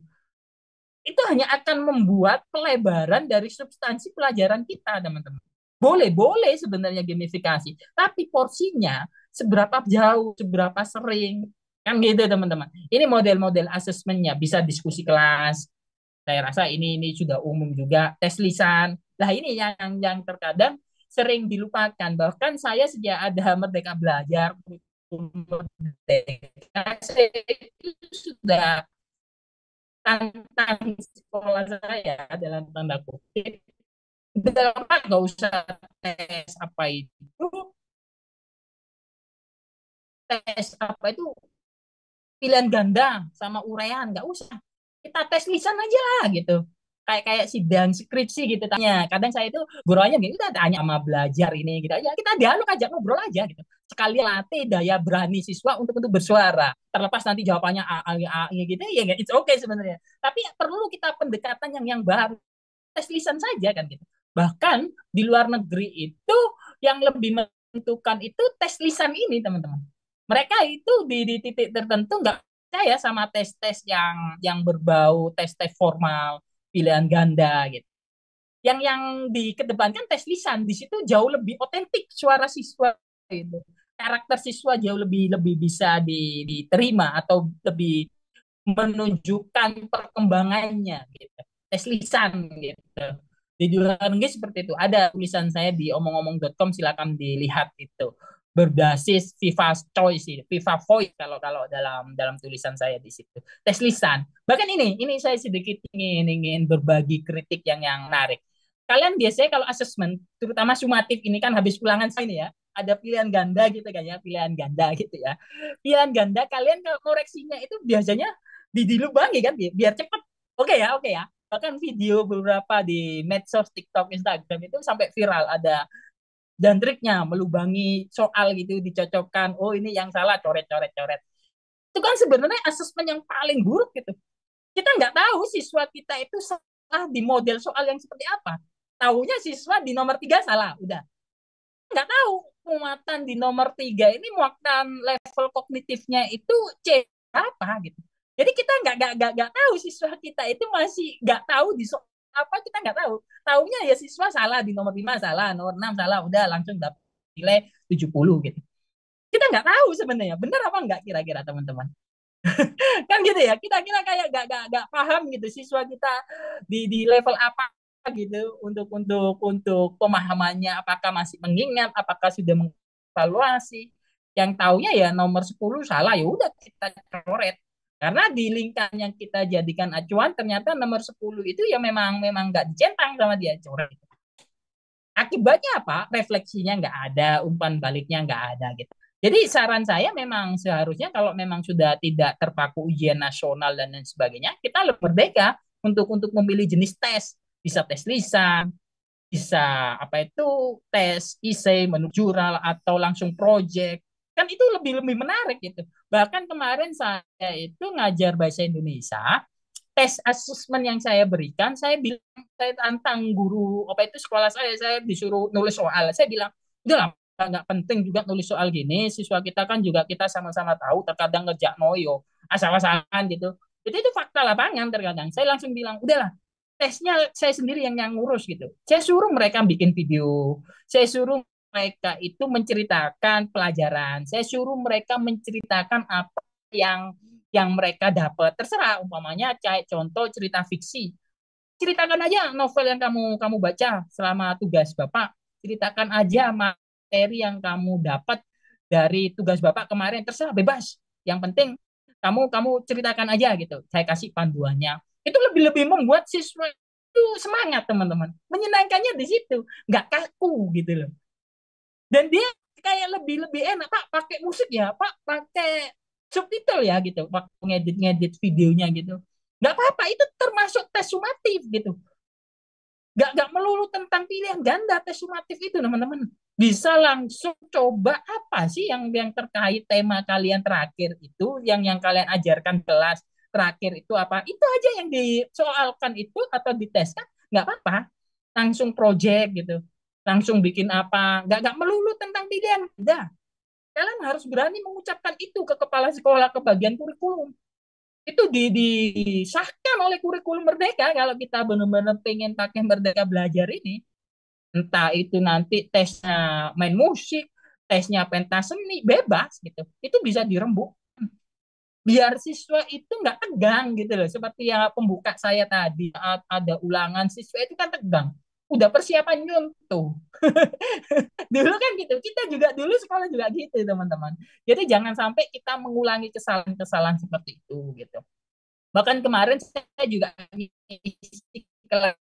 S2: itu hanya akan membuat pelebaran dari substansi pelajaran kita, teman-teman. Boleh sebenarnya gamifikasi, tapi porsinya seberapa jauh, seberapa sering, kan gitu teman-teman. Ini model-model asesmennya, bisa diskusi kelas. Saya rasa ini sudah umum juga, tes lisan. Nah ini yang terkadang sering dilupakan. Bahkan saya sejak ada Merdeka Belajar, Merdeka, saya itu sudah tantang sekolah saya dalam tanda kutip, dalam nggak usah tes apa itu, tes apa itu pilihan ganda sama uraian, nggak usah, kita tes lisan aja lah gitu, kayak kayak sidang skripsi gitu tanya. Kadang saya itu gurunya gitu, kita tanya sama belajar ini gitu aja, kita dialog aja, ngobrol aja gitu, sekali latih daya berani siswa untuk bersuara, terlepas nanti jawabannya a gitu ya, it's okay sebenarnya, tapi perlu kita pendekatan yang baru, tes lisan saja kan gitu. Bahkan di luar negeri itu yang lebih menentukan itu tes lisan ini teman-teman. Mereka itu di titik tertentu nggak percaya sama tes-tes yang berbau tes-tes formal, pilihan ganda gitu. Yang dikedepankan tes lisan, di situ jauh lebih otentik suara siswa itu. Karakter siswa jauh lebih lebih bisa diterima atau lebih menunjukkan perkembangannya gitu. Tes lisan gitu. Di luar negeri seperti itu. Ada tulisan saya di omong-omong.com, silakan dilihat itu. Berbasis Viva Choice, Viva Voice kalau kalau dalam tulisan saya di situ. Tes lisan. Bahkan ini saya sedikit ingin berbagi kritik yang menarik. Kalian biasanya kalau asesmen, terutama sumatif ini kan habis ulangan saya ini ya, ada pilihan ganda gitu kan ya, pilihan ganda gitu ya. Pilihan ganda kalian kalau koreksinya itu biasanya dilubangi kan biar cepat. Oke ya. Bahkan video beberapa di medsos TikTok, Instagram itu sampai viral, ada dan triknya melubangi soal gitu, dicocokkan. Oh ini yang salah, coret. Itu kan sebenarnya asesmen yang paling buruk gitu. Kita nggak tahu siswa kita itu salah di model soal yang seperti apa. Tahunya siswa di nomor 3 salah, udah. Nggak tahu muatan di nomor 3 ini muatan level kognitifnya itu C apa gitu. Jadi kita nggak tahu siswa kita itu masih nggak tahu di soal apa, kita nggak tahu. Taunya ya siswa salah di nomor 5 salah, nomor 6 salah, udah langsung dapat nilai 70 gitu. Kita nggak tahu sebenarnya benar apa nggak kira-kira teman-teman. Kan gitu ya, kita kayak nggak paham gitu siswa kita di level apa gitu, untuk pemahamannya, apakah masih mengingat, apakah sudah mengevaluasi. Yang taunya ya nomor 10 salah, ya udah kita coret. Karena di lingkaran yang kita jadikan acuan ternyata nomor 10 itu ya memang nggak dicentang sama dia, coret. Akibatnya apa? Refleksinya nggak ada, umpan baliknya nggak ada gitu. Jadi saran saya memang seharusnya kalau memang sudah tidak terpaku ujian nasional dan lain sebagainya, kita lebih merdeka untuk memilih jenis tes. Bisa tes lisan, bisa apa itu tes essay menurut jurnal atau langsung project. Kan itu lebih menarik gitu. Bahkan kemarin saya itu ngajar bahasa Indonesia, tes asesmen yang saya berikan, saya bilang, saya tantang guru apa itu sekolah saya disuruh nulis soal. Saya bilang, Udahlah, nggak penting juga nulis soal gini. Siswa kita kan juga kita sama-sama tahu terkadang ngerjain noyo asal-asalan gitu. Itu fakta lapangan terkadang. Saya langsung bilang, udahlah, tesnya saya sendiri yang ngurus gitu. Saya suruh mereka bikin video. Saya suruh mereka itu menceritakan pelajaran. Saya suruh mereka menceritakan apa yang mereka dapat. Terserah, umpamanya kayak contoh cerita fiksi. Ceritakan aja novel yang kamu kamu baca selama tugas Bapak. Ceritakan aja materi yang kamu dapat dari tugas Bapak kemarin. Terserah, bebas. Yang penting kamu kamu ceritakan aja gitu. Saya kasih panduannya. Itu lebih-lebih membuat siswa itu semangat, teman-teman. Menyenangkannya di situ, nggak kaku gitu loh. Dan dia kayak lebih-lebih enak, Pak, pakai musik ya, Pak, pakai subtitle ya gitu, waktu ngedit-ngedit videonya gitu. Nggak apa-apa, itu termasuk tes sumatif gitu. Nggak melulu tentang pilihan ganda tes sumatif itu, teman-teman. Bisa langsung coba apa sih yang terkait tema kalian terakhir itu, yang kalian ajarkan kelas terakhir itu apa? Itu aja yang disoalkan itu atau diteskan, nggak apa-apa. Langsung project gitu. Langsung bikin apa? Nggak melulu tentang pilihan. Udah, kalian harus berani mengucapkan itu ke kepala sekolah, ke bagian kurikulum. Itu disahkan oleh kurikulum Merdeka kalau kita benar-benar pengen pakai Merdeka Belajar ini. Entah itu nanti tesnya main musik, tesnya pentas seni, bebas gitu. Itu bisa dirembuk. Biar siswa itu nggak tegang gitu loh. Seperti yang pembuka saya tadi, saat ada ulangan siswa itu kan tegang. Udah persiapan nyuntuh. Dulu kan gitu, kita juga dulu sekolah juga gitu teman-teman. Jadi jangan sampai kita mengulangi kesalahan-kesalahan seperti itu gitu. Bahkan kemarin saya juga ngisi kelas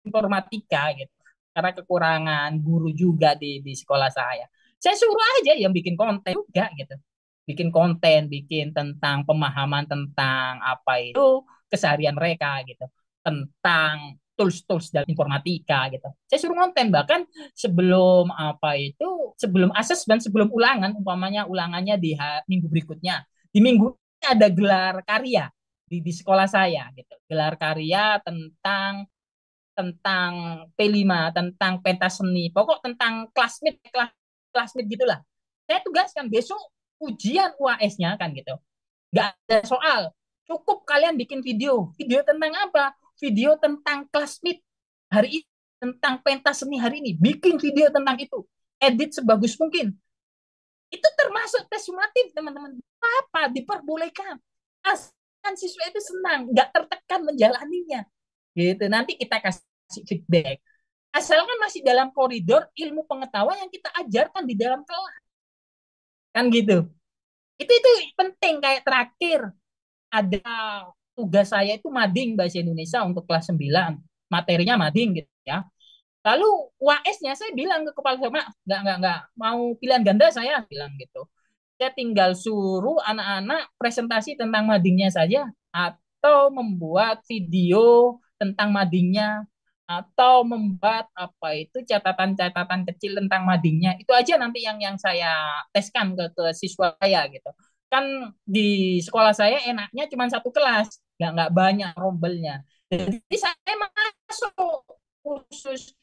S2: informatika gitu. Karena kekurangan guru juga di sekolah saya. Saya suruh aja yang bikin konten juga gitu. Bikin konten, bikin tentang pemahaman tentang apa itu keseharian mereka gitu. Tentang tools-tools dalam informatika gitu. Saya suruh konten bahkan sebelum apa itu, sebelum asesmen, sebelum ulangan, umpamanya ulangannya di minggu berikutnya. Di minggu ini ada gelar karya di sekolah saya gitu. Gelar karya tentang P5, tentang pentas seni, pokok tentang klasmit gitulah. Saya tugaskan besok ujian UAS-nya kan gitu. Nggak ada soal. Cukup kalian bikin video. Video tentang apa? Video tentang klasmit hari ini, tentang pentas seni hari ini. Bikin video tentang itu. Edit sebagus mungkin. Itu termasuk tes sumatif, teman-teman. Apa? Diperbolehkan. Kan siswa itu senang, nggak tertekan menjalaninya. Gitu. Nanti kita kasih feedback. Asalkan masih dalam koridor ilmu pengetahuan yang kita ajarkan di dalam kelas. Kan gitu. Itu penting. Kayak terakhir ada tugas saya itu mading bahasa Indonesia untuk kelas 9. Materinya mading gitu ya. Lalu UAS-nya saya bilang ke kepala sekolah, nggak mau pilihan ganda, saya bilang gitu. Saya tinggal suruh anak-anak presentasi tentang madingnya saja, atau membuat video tentang madingnya, atau membuat apa itu catatan-catatan kecil tentang madingnya. Itu aja nanti yang saya teskan ke siswa saya gitu. Kan di sekolah saya enaknya cuma satu kelas, nggak banyak rombelnya. Jadi saya masuk khusus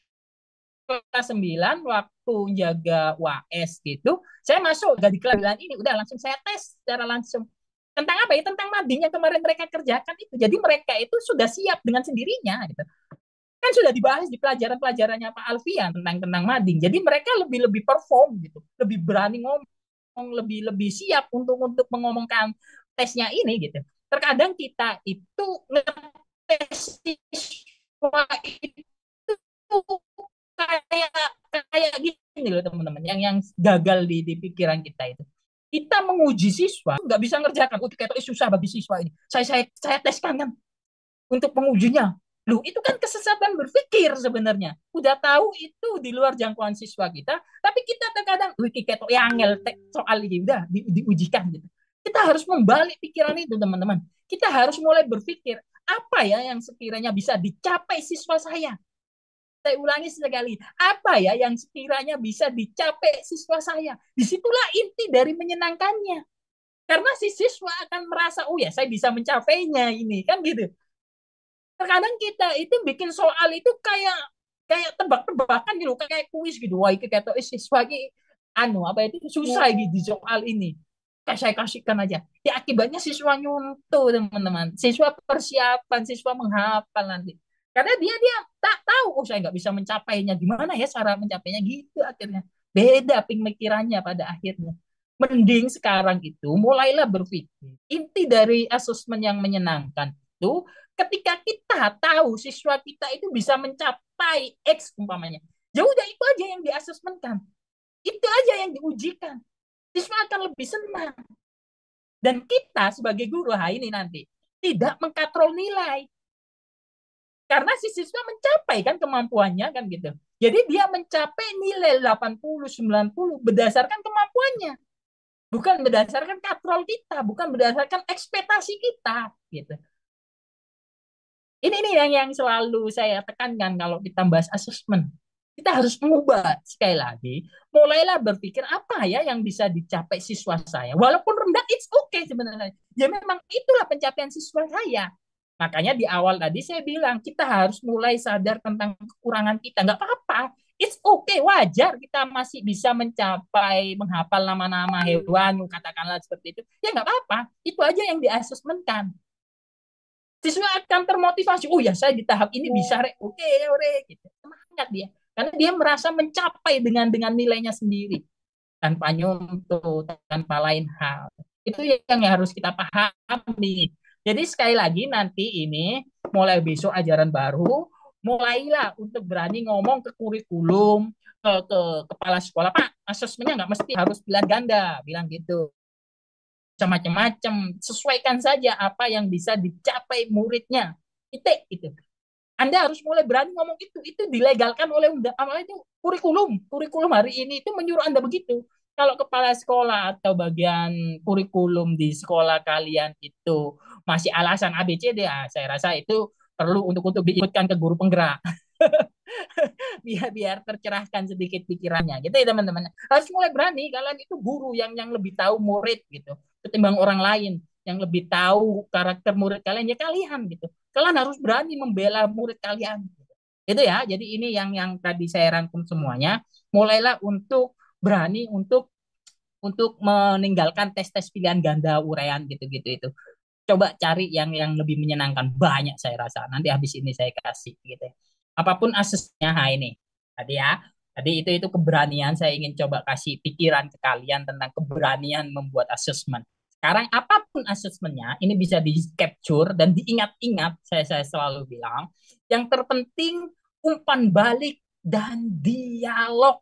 S2: kelas 9 waktu jaga UAS gitu, saya masuk gak di kelas 9 ini, udah langsung saya tes secara langsung. Tentang apa ya? Tentang mading yang kemarin mereka kerjakan itu. Jadi mereka itu sudah siap dengan sendirinya gitu. Kan sudah dibahas di pelajaran-pelajarannya Pak Alfian tentang mading. Jadi mereka lebih perform gitu, lebih berani ngomong, lebih siap untuk mengomongkan tesnya ini gitu. Terkadang kita itu ngetes siswa itu kayak kayak gini loh teman-teman, yang gagal di pikiran kita itu. Kita menguji siswa nggak bisa ngerjakan, kayak susah bagi siswa ini. Saya teskan kan untuk pengujinya. Loh, itu kan kesesatan berpikir sebenarnya. Udah tahu itu di luar jangkauan siswa kita, tapi kita terkadang, kayak yang soal ini udah diujikan gitu. Kita harus membalik pikiran itu, teman-teman. Kita harus mulai berpikir, apa ya yang sekiranya bisa dicapai siswa saya? Saya ulangi sekali, apa ya yang sekiranya bisa dicapai siswa saya? Disitulah inti dari menyenangkannya. Karena si siswa akan merasa, oh ya saya bisa mencapainya ini, kan gitu. Terkadang kita itu bikin soal itu kayak kayak tebak-tebakan gitu, kayak kuis gitu. Wah, iki kayak siswa iki apa itu susah gitu di soal ini. Kayak saya kasihkan aja. Ya akibatnya siswa nyuntuh, teman-teman. Siswa persiapan, siswa menghafal nanti. Karena dia tak tahu, oh saya nggak bisa mencapainya. Gimana ya cara mencapainya gitu akhirnya. Beda pemikirannya pada akhirnya. Mending sekarang itu mulailah berpikir. Inti dari asesmen yang menyenangkan itu ketika kita tahu siswa kita itu bisa mencapai X umpamanya. Ya udah itu aja yang diasesmenkan. Itu aja yang diujikan. Siswa akan lebih senang. Dan kita sebagai guru ini nanti tidak mengkatrol nilai. Karena si siswa mencapai kan kemampuannya kan gitu. Jadi dia mencapai nilai 80, 90 berdasarkan kemampuannya. Bukan berdasarkan katrol kita, bukan berdasarkan ekspektasi kita gitu. Ini yang selalu saya tekankan kalau kita bahas asesmen. Kita harus mengubah sekali lagi, mulailah berpikir apa ya yang bisa dicapai siswa saya. Walaupun rendah, it's okay sebenarnya. Ya memang itulah pencapaian siswa saya. Makanya di awal tadi saya bilang kita harus mulai sadar tentang kekurangan kita. Nggak apa-apa, it's okay, wajar kita masih bisa mencapai menghafal nama-nama hewan, katakanlah seperti itu. Ya nggak apa-apa, itu aja yang diasesmenkan. Siswa akan termotivasi. Oh ya, saya di tahap ini bisa, oke, gitu. Semangat dia, karena dia merasa mencapai dengan nilainya sendiri, tanpa nyuntuh, tanpa lain hal. Itu yang harus kita pahami. Jadi sekali lagi nanti ini mulai besok ajaran baru, mulailah untuk berani ngomong ke kurikulum, ke kepala sekolah, Pak, asesmennya nggak mesti harus pilihan ganda, bilang gitu. Macam-macam, sesuaikan saja apa yang bisa dicapai muridnya. Itu. Anda harus mulai berani ngomong itu dilegalkan oleh undang itu kurikulum hari ini itu menyuruh Anda begitu. Kalau kepala sekolah atau bagian kurikulum di sekolah kalian itu masih alasan ABCD, saya rasa itu perlu untuk diikutkan ke guru penggerak. biar tercerahkan sedikit pikirannya gitu ya teman-teman. Harus mulai berani, kalian itu guru yang lebih tahu murid gitu ketimbang orang lain, yang lebih tahu karakter murid kalian ya kalian gitu. Kalian harus berani membela murid kalian gitu. Itu ya, jadi ini yang tadi saya rangkum semuanya. Mulailah untuk berani untuk meninggalkan tes-tes pilihan ganda uraian gitu-gitu itu. Coba cari yang lebih menyenangkan, banyak saya rasa. Nanti habis ini saya kasih gitu ya. Apapun asesnya ini tadi ya. Tadi itu keberanian, saya ingin coba kasih pikiran ke kalian tentang keberanian membuat asesmen. Sekarang apapun asesmennya ini bisa di capture dan diingat-ingat, saya selalu bilang yang terpenting umpan balik dan dialog.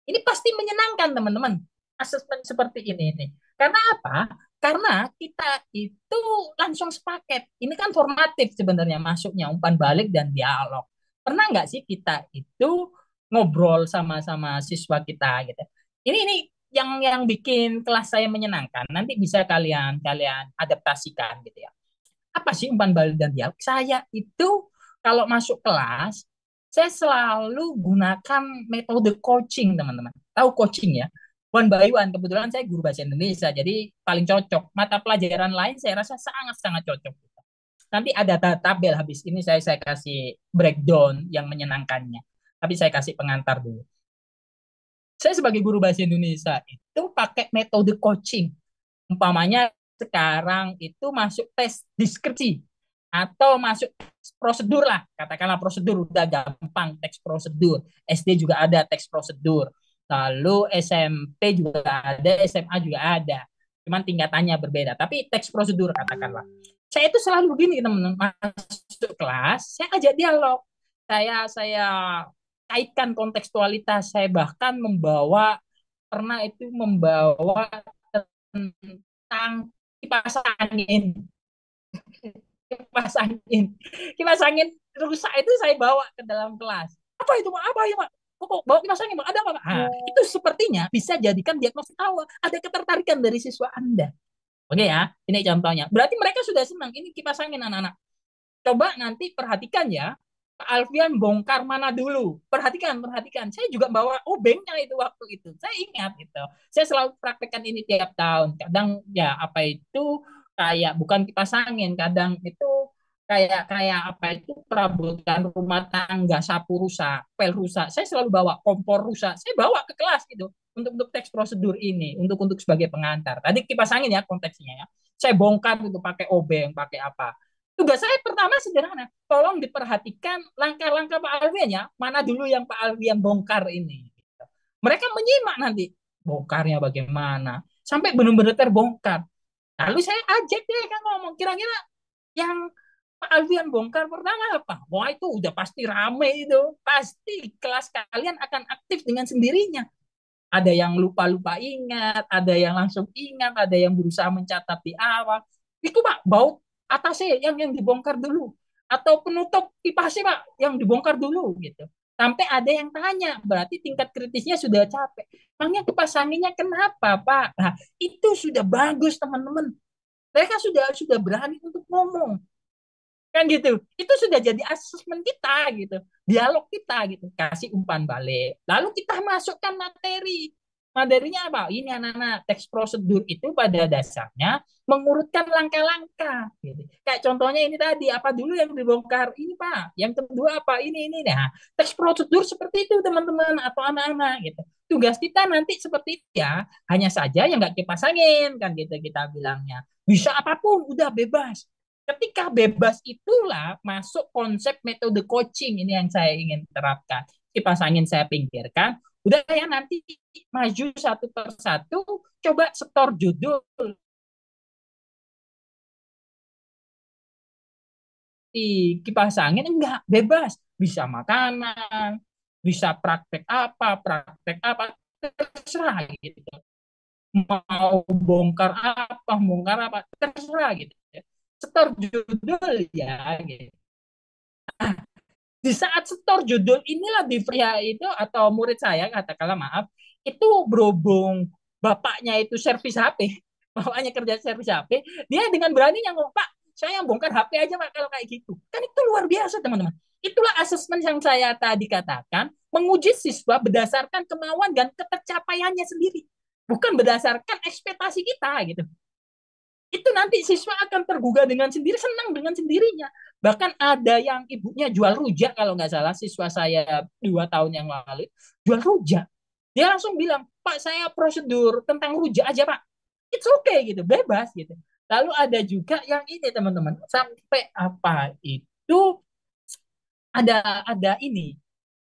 S2: Ini pasti menyenangkan teman-teman, asesmen seperti ini nih. Karena apa? Karena kita itu langsung sepaket. Ini kan formatif sebenarnya masuknya, umpan balik dan dialog. Pernah nggak sih kita itu ngobrol sama siswa kita gitu? Ini yang bikin kelas saya menyenangkan. Nanti bisa kalian adaptasikan gitu ya. Apa sih umpan balik dan dialog? Saya itu kalau masuk kelas, saya selalu gunakan metode coaching, teman-teman. Tahu coaching ya? One by one. Kebetulan saya guru bahasa Indonesia, jadi paling cocok. Mata pelajaran lain saya rasa sangat-sangat cocok. Nanti ada tabel habis ini saya kasih breakdown yang menyenangkannya. Tapi saya kasih pengantar dulu. Saya sebagai guru bahasa Indonesia itu pakai metode coaching. Umpamanya sekarang itu masuk tes deskripsi atau masuk prosedur lah, katakanlah prosedur udah gampang, teks prosedur. SD juga ada teks prosedur, lalu SMP juga ada, SMA juga ada, cuman tingkatannya berbeda, tapi teks prosedur katakanlah. Saya itu selalu begini teman-teman, masuk kelas saya ajak dialog, saya kaitkan kontekstualitas, saya bahkan pernah membawa tentang kipas angin. kipas angin kipas angin rusak itu saya bawa ke dalam kelas. Apa itu Pak? Apa ya Pak? Kok bawa kipas angin Pak? Ada apa Pak? Itu sepertinya bisa jadikan diagnosis awal, ada ketertarikan dari siswa Anda. Oke ya, ini contohnya. Berarti mereka sudah senang, ini kipas angin anak-anak. Coba nanti perhatikan ya, Pak Alfian bongkar mana dulu. Perhatikan. Saya juga bawa obengnya itu waktu itu. Saya ingat gitu. Saya selalu praktekkan ini tiap tahun. Kadang ya apa itu kayak bukan kipas angin, kadang itu kayak kayak apa itu perabotan rumah tangga, sapu rusak, pel rusak, saya selalu bawa kompor rusak, saya bawa ke kelas gitu untuk teks prosedur ini, untuk sebagai pengantar. Tadi kipas angin ya konteksnya ya, saya bongkar itu pakai obeng, pakai apa. Tugas saya pertama sederhana, tolong diperhatikan langkah-langkah Pak Alfian ya, mana dulu yang Pak Alfian bongkar ini. Mereka menyimak nanti bongkarnya bagaimana, sampai benar-benar terbongkar. Lalu saya ajak deh kan ngomong, kira-kira yang Pak Alfian bongkar pertama apa? Wah itu udah pasti rame itu. Pasti kelas kalian akan aktif dengan sendirinya. Ada yang lupa-lupa ingat, ada yang langsung ingat, ada yang berusaha mencatat di awal. Itu Pak, baut atasnya yang dibongkar dulu. Atau penutup kipasnya Pak, yang dibongkar dulu gitu. Sampai ada yang tanya, berarti tingkat kritisnya sudah capek. Emangnya kipas anginnya kenapa Pak? Nah, itu sudah bagus teman-teman. Mereka sudah berani untuk ngomong kan gitu, itu sudah jadi asesmen kita gitu, dialog kita gitu, kasih umpan balik, lalu kita masukkan materinya apa ini anak-anak, teks prosedur itu pada dasarnya mengurutkan langkah-langkah gitu. Kayak contohnya ini tadi, apa dulu yang dibongkar ini Pak, yang kedua apa ini nah, teks prosedur seperti itu teman-teman atau anak-anak gitu. Tugas kita nanti seperti itu ya, hanya saja yang nggak kipas angin kan gitu kita bilangnya, bisa apapun udah bebas. Ketika bebas itulah masuk konsep metode coaching ini yang saya ingin terapkan. Kipas angin saya pinggirkan, udah ya nanti maju satu persatu, coba setor judul di kipas angin, enggak bebas, bisa makanan, bisa praktek apa, terserah gitu. Mau bongkar apa, terserah gitu. Setor judul ya gitu. Di saat setor judul inilah di pria itu atau murid saya katakanlah maaf itu berhubung bapaknya itu servis HP, bapaknya kerja servis HP, dia dengan beraninya ngomong Pak saya yang bongkar HP aja Pak kalau kayak gitu, kan itu luar biasa teman-teman. Itulah asesmen yang saya tadi katakan, menguji siswa berdasarkan kemauan dan ketercapaiannya sendiri, bukan berdasarkan ekspektasi kita gitu. Itu nanti siswa akan tergugah dengan sendiri, senang dengan sendirinya. Bahkan ada yang ibunya jual rujak, kalau nggak salah siswa saya 2 tahun yang lalu, jual rujak. Dia langsung bilang, Pak saya prosedur tentang rujak aja Pak. It's okay gitu, bebas gitu. Lalu ada juga yang ini teman-teman, sampai apa itu, ada ini,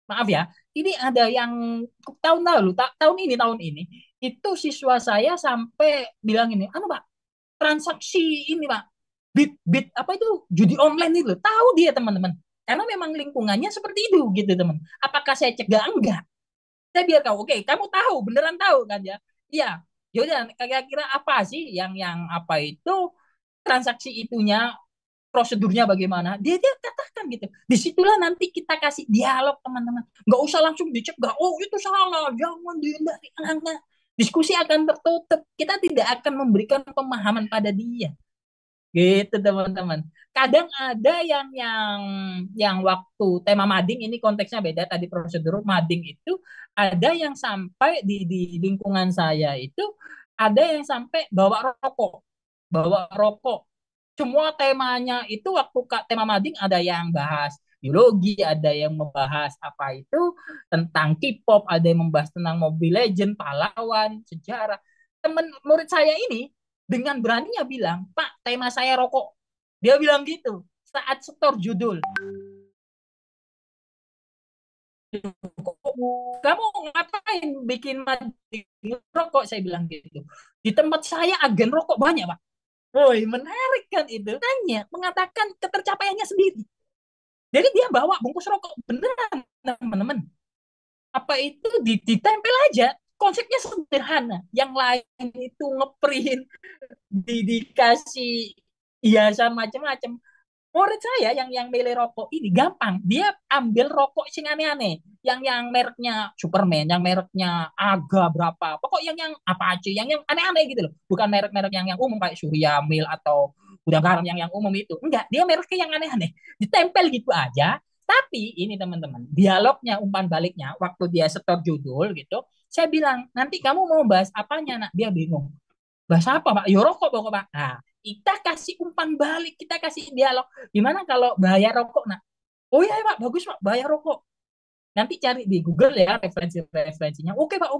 S2: maaf ya, ini ada yang tahun lalu, tahun ini, itu siswa saya sampai bilang ini, anu Pak, transaksi ini Pak, bit apa itu judi online itu tahu dia teman-teman, karena memang lingkungannya seperti itu gitu teman. Apakah saya cegah? Enggak, saya biar kau oke kamu tahu beneran tahu kan ya. Iya, yaudah kira-kira apa sih yang apa itu transaksi itunya, prosedurnya bagaimana, dia katakan gitu. Disitulah nanti kita kasih dialog teman-teman, nggak usah langsung dicegah, oh itu salah jangan dihindari, enggak. Diskusi akan tertutup, kita tidak akan memberikan pemahaman pada dia gitu teman-teman. Kadang ada yang waktu tema mading, ini konteksnya beda, tadi prosedur mading itu ada yang sampai di lingkungan saya itu ada yang sampai bawa rokok semua temanya itu waktu tema mading, ada yang bahas biologi, ada yang membahas apa itu tentang K-pop, ada yang membahas tentang Mobile Legend, pahlawan, sejarah. Teman murid saya ini dengan beraninya bilang, Pak, tema saya rokok. Dia bilang gitu saat setor judul. Kamu ngapain bikin mading rokok? Saya bilang gitu. Di tempat saya agen rokok banyak, Pak. Woi, menarik kan itu. Tanya, mengatakan ketercapaiannya sendiri. Jadi dia bawa bungkus rokok beneran, teman-teman. Apa itu ditempel aja. Konsepnya sederhana. Yang lain itu ngeprint, dikasih hiasan macam-macam. Murid saya yang milih rokok ini gampang. Dia ambil rokok sing aneh-aneh. Yang mereknya Superman, yang mereknya Aga berapa. Pokok yang apa aja, yang aneh-aneh gitu loh. Bukan merek-merek yang umum kayak Surya Mil atau Gudang Garam yang umum itu. Enggak, dia mereknya yang aneh-aneh. Ditempel gitu aja. Tapi ini teman-teman, dialognya, umpan baliknya, waktu dia setor judul gitu, saya bilang, nanti kamu mau bahas apanya nak? Dia bingung. Bahasa apa Pak? Ya rokok Pak. Nah, kita kasih umpan balik, kita kasih dialog. Gimana kalau bahaya rokok? Nah, oh iya Pak, bagus Pak, bahaya rokok. Nanti cari di Google ya referensi-referensinya. Oke Pak.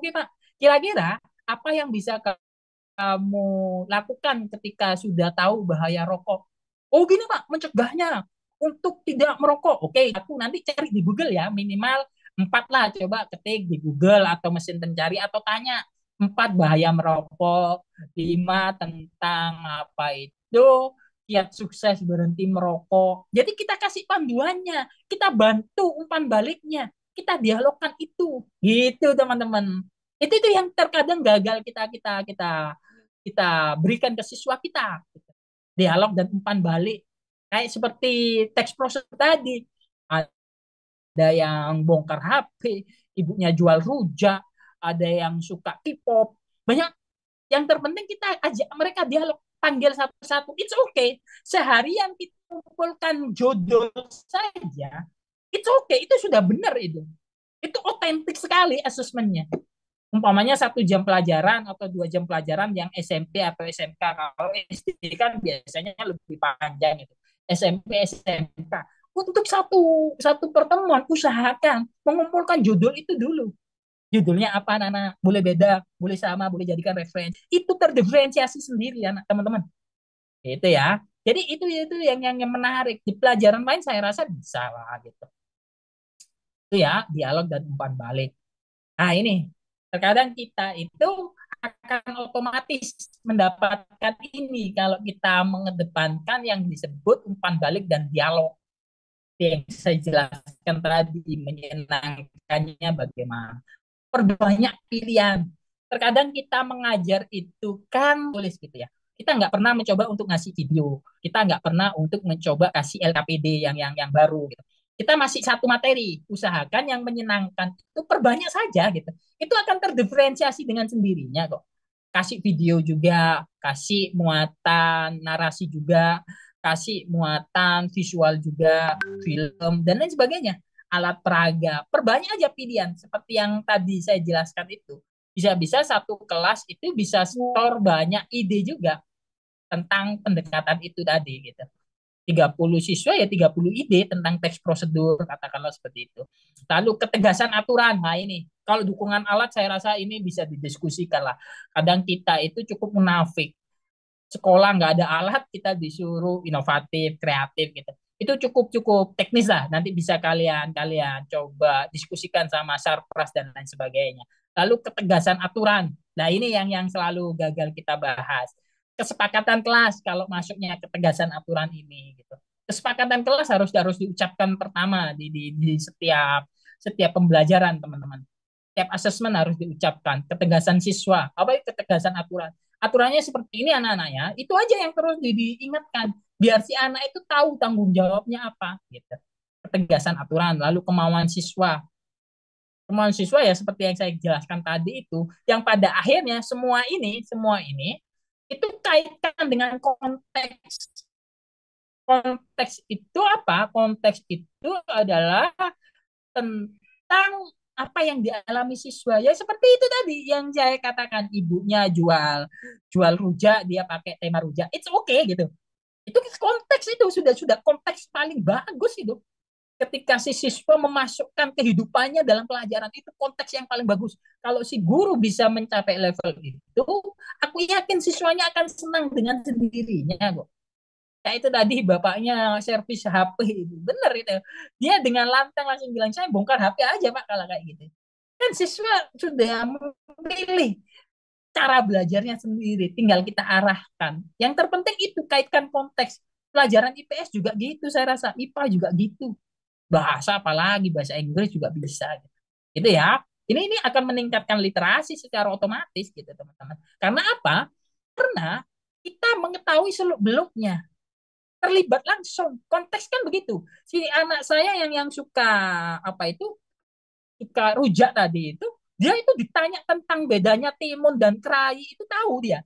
S2: Kira-kira apa yang bisa kamu lakukan ketika sudah tahu bahaya rokok? Oh gini Pak, mencegahnya untuk tidak merokok. Oke, aku nanti cari di Google ya, minimal 4 lah. Coba ketik di Google atau mesin pencari atau tanya 4 bahaya merokok, 5 tentang apa itu kiat sukses berhenti merokok. Jadi kita kasih panduannya, kita bantu umpan baliknya, kita dialogkan itu, gitu teman-teman. Itu yang terkadang gagal kita berikan ke siswa kita, dialog dan umpan balik. Kayak seperti teks proses tadi, ada yang bongkar HP, ibunya jual rujak, ada yang suka K-pop, banyak. Yang terpenting kita ajak mereka dialog, panggil satu-satu. It's okay. Seharian kita kumpulkan jodoh saja, it's okay. Itu sudah benar itu. Itu otentik sekali asesmennya. Umpamanya 1 jam pelajaran atau 2 jam pelajaran yang SMP atau SMK. Kalau SD kan biasanya lebih panjang itu. SMP, SMK. Untuk satu satu pertemuan usahakan mengumpulkan judul itu dulu. Judulnya apa anak-anak? Boleh beda, boleh sama, boleh jadikan referensi. Itu terdiferensiasi sendiri ya teman-teman. Itu ya. Jadi itu yang menarik. Di pelajaran lain saya rasa bisa lah gitu. Itu ya, dialog dan umpan balik. Nah, ini terkadang kita itu akan otomatis mendapatkan ini kalau kita mengedepankan yang disebut umpan balik dan dialog. Yang saya jelaskan tadi, menyenangkannya bagaimana. Perbanyak pilihan. Terkadang kita mengajar itu kan tulis gitu ya. Kita nggak pernah mencoba untuk ngasih video. Kita nggak pernah untuk mencoba kasih LKPD yang baru gitu. Kita masih satu materi. Usahakan yang menyenangkan itu perbanyak saja gitu. Itu akan terdiferensiasi dengan sendirinya kok. Kasih video juga, kasih muatan narasi juga, kasih muatan visual juga, film dan lain sebagainya, alat peraga, perbanyak aja pilihan seperti yang tadi saya jelaskan itu. Bisa-bisa satu kelas itu bisa store banyak ide juga tentang pendekatan itu tadi gitu. 30 siswa ya 30 ide tentang teks prosedur, katakanlah seperti itu. Lalu ketegasan aturan, nah ini kalau dukungan alat saya rasa ini bisa didiskusikan lah. Kadang kita itu cukup munafik, sekolah nggak ada alat kita disuruh inovatif, kreatif gitu. Itu cukup teknis lah. Nanti bisa kalian coba diskusikan sama Sarpras dan lain sebagainya. Lalu ketegasan aturan. Nah ini yang selalu gagal kita bahas. Kesepakatan kelas kalau masuknya ketegasan aturan ini gitu. Kesepakatan kelas harus diucapkan pertama di setiap pembelajaran teman-teman. Setiap asesmen harus diucapkan. Ketegasan siswa. Apa itu ketegasan aturan? Aturannya seperti ini anak-anak ya. Itu aja yang terus diingatkan. Biar si anak itu tahu tanggung jawabnya apa. Gitu. Ketegasan aturan. Lalu kemauan siswa. Kemauan siswa ya seperti yang saya jelaskan tadi itu. Yang pada akhirnya semua ini itu kaitkan dengan konteks. Konteks itu apa? Konteks itu adalah tentang apa yang dialami siswa. Ya seperti itu tadi yang saya katakan, ibunya jual rujak, dia pakai tema rujak. It's okay gitu. Itu konteks, itu sudah konteks paling bagus itu. Ketika si siswa memasukkan kehidupannya dalam pelajaran, itu konteks yang paling bagus. Kalau si guru bisa mencapai level itu, aku yakin siswanya akan senang dengan sendirinya kok. Kayak itu tadi bapaknya servis HP itu. Bener itu. Dia dengan lantang langsung bilang, saya bongkar HP aja Pak kalau kayak gitu. Kan siswa sudah memilih cara belajarnya sendiri. Tinggal kita arahkan. Yang terpenting itu kaitkan konteks. Pelajaran IPS juga gitu saya rasa. IPA juga gitu. Bahasa apalagi, bahasa Inggris juga bisa. Gitu ya. Ini akan meningkatkan literasi secara otomatis gitu teman-teman. Karena apa? Karena kita mengetahui seluk-beluknya, terlibat langsung. Konteks kan begitu. Si anak saya yang suka apa itu, suka rujak tadi itu, dia itu ditanya tentang bedanya timun dan kerai, itu tahu dia.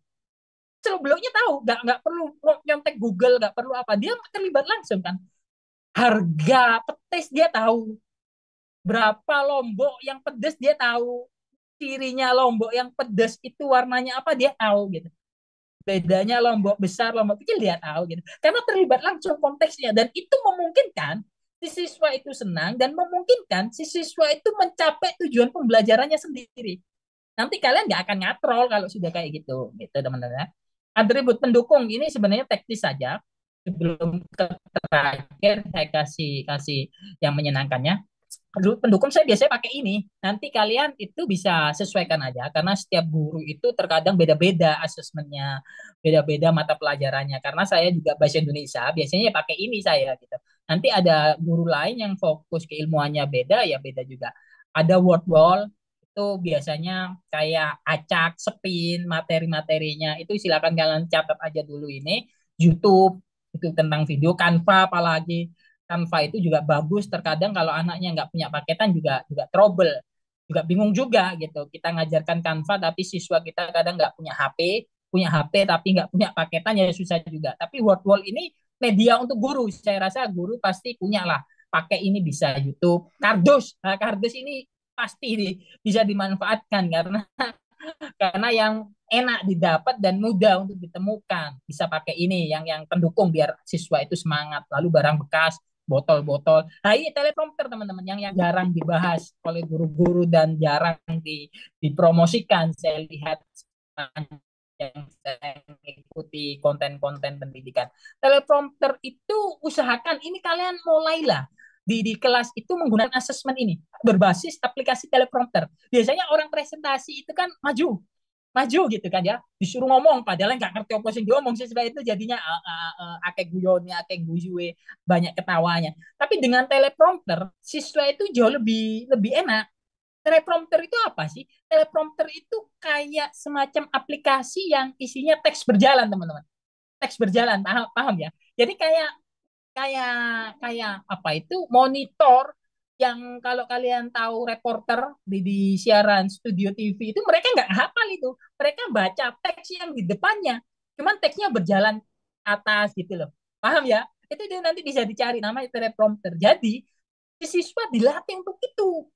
S2: Sebelumnya tahu, nggak perlu nyontek Google, nggak perlu apa, dia terlibat langsung kan. Harga petis dia tahu, berapa lombok yang pedas dia tahu, cirinya lombok yang pedas itu warnanya apa dia tahu gitu. bedanya Lombok besar, Lombok kecil dia tahu gitu. Karena terlibat langsung konteksnya dan itu memungkinkan si siswa itu senang dan memungkinkan si siswa itu mencapai tujuan pembelajarannya sendiri. Nanti kalian nggak akan ngatrol kalau sudah kayak gitu teman-teman. Atribut pendukung ini sebenarnya teknis saja. Sebelum ke terakhir saya kasih kasih yang menyenangkannya. Pendukung saya biasanya pakai ini. Nanti kalian itu bisa sesuaikan aja karena setiap guru itu terkadang beda-beda asesmennya, beda-beda mata pelajarannya. Karena saya juga bahasa Indonesia, biasanya pakai ini saya gitu. Nanti ada guru lain yang fokus keilmuannya beda, ya beda juga. Ada word wall itu biasanya kayak acak, spin, materi-materinya itu silakan kalian catat aja dulu ini. YouTube itu tentang video, Canva apalagi. Canva itu juga bagus. Terkadang kalau anaknya nggak punya paketan juga trouble, juga bingung juga gitu. Kita ngajarkan Canva tapi siswa kita kadang nggak punya HP tapi nggak punya paketan ya susah juga. Tapi Word Wall ini media untuk guru. Saya rasa guru pasti punya lah. Pakai ini bisa YouTube, kardus. Nah, kardus ini pasti bisa dimanfaatkan karena yang enak didapat dan mudah untuk ditemukan. Bisa pakai ini yang pendukung biar siswa itu semangat. Lalu barang bekas, botol-botol. Nah, ini teleprompter teman-teman yang jarang dibahas oleh guru-guru dan jarang dipromosikan. Saya lihat yang saya mengikuti konten-konten pendidikan. Teleprompter itu usahakan ini kalian mulailah di kelas itu menggunakan asesmen ini berbasis aplikasi teleprompter. Biasanya orang presentasi itu kan maju gitu kan ya, disuruh ngomong padahal nggak ngerti apa sih diomong, siswa itu jadinya akeh guyonnya, akeh guyue, banyak ketawanya. Tapi dengan teleprompter siswa itu jauh lebih lebih enak. Teleprompter itu apa sih? Teleprompter itu kayak semacam aplikasi yang isinya teks berjalan teman-teman, teks berjalan, paham, paham ya? Jadi kayak kayak kayak apa itu monitor yang kalau kalian tahu reporter di siaran studio TV itu mereka nggak hafal itu, mereka baca teks yang di depannya, cuman teksnya berjalan atas gitu loh, paham ya? Itu dia nanti bisa dicari namanya teleprompter. Jadi si siswa dilatih untuk itu,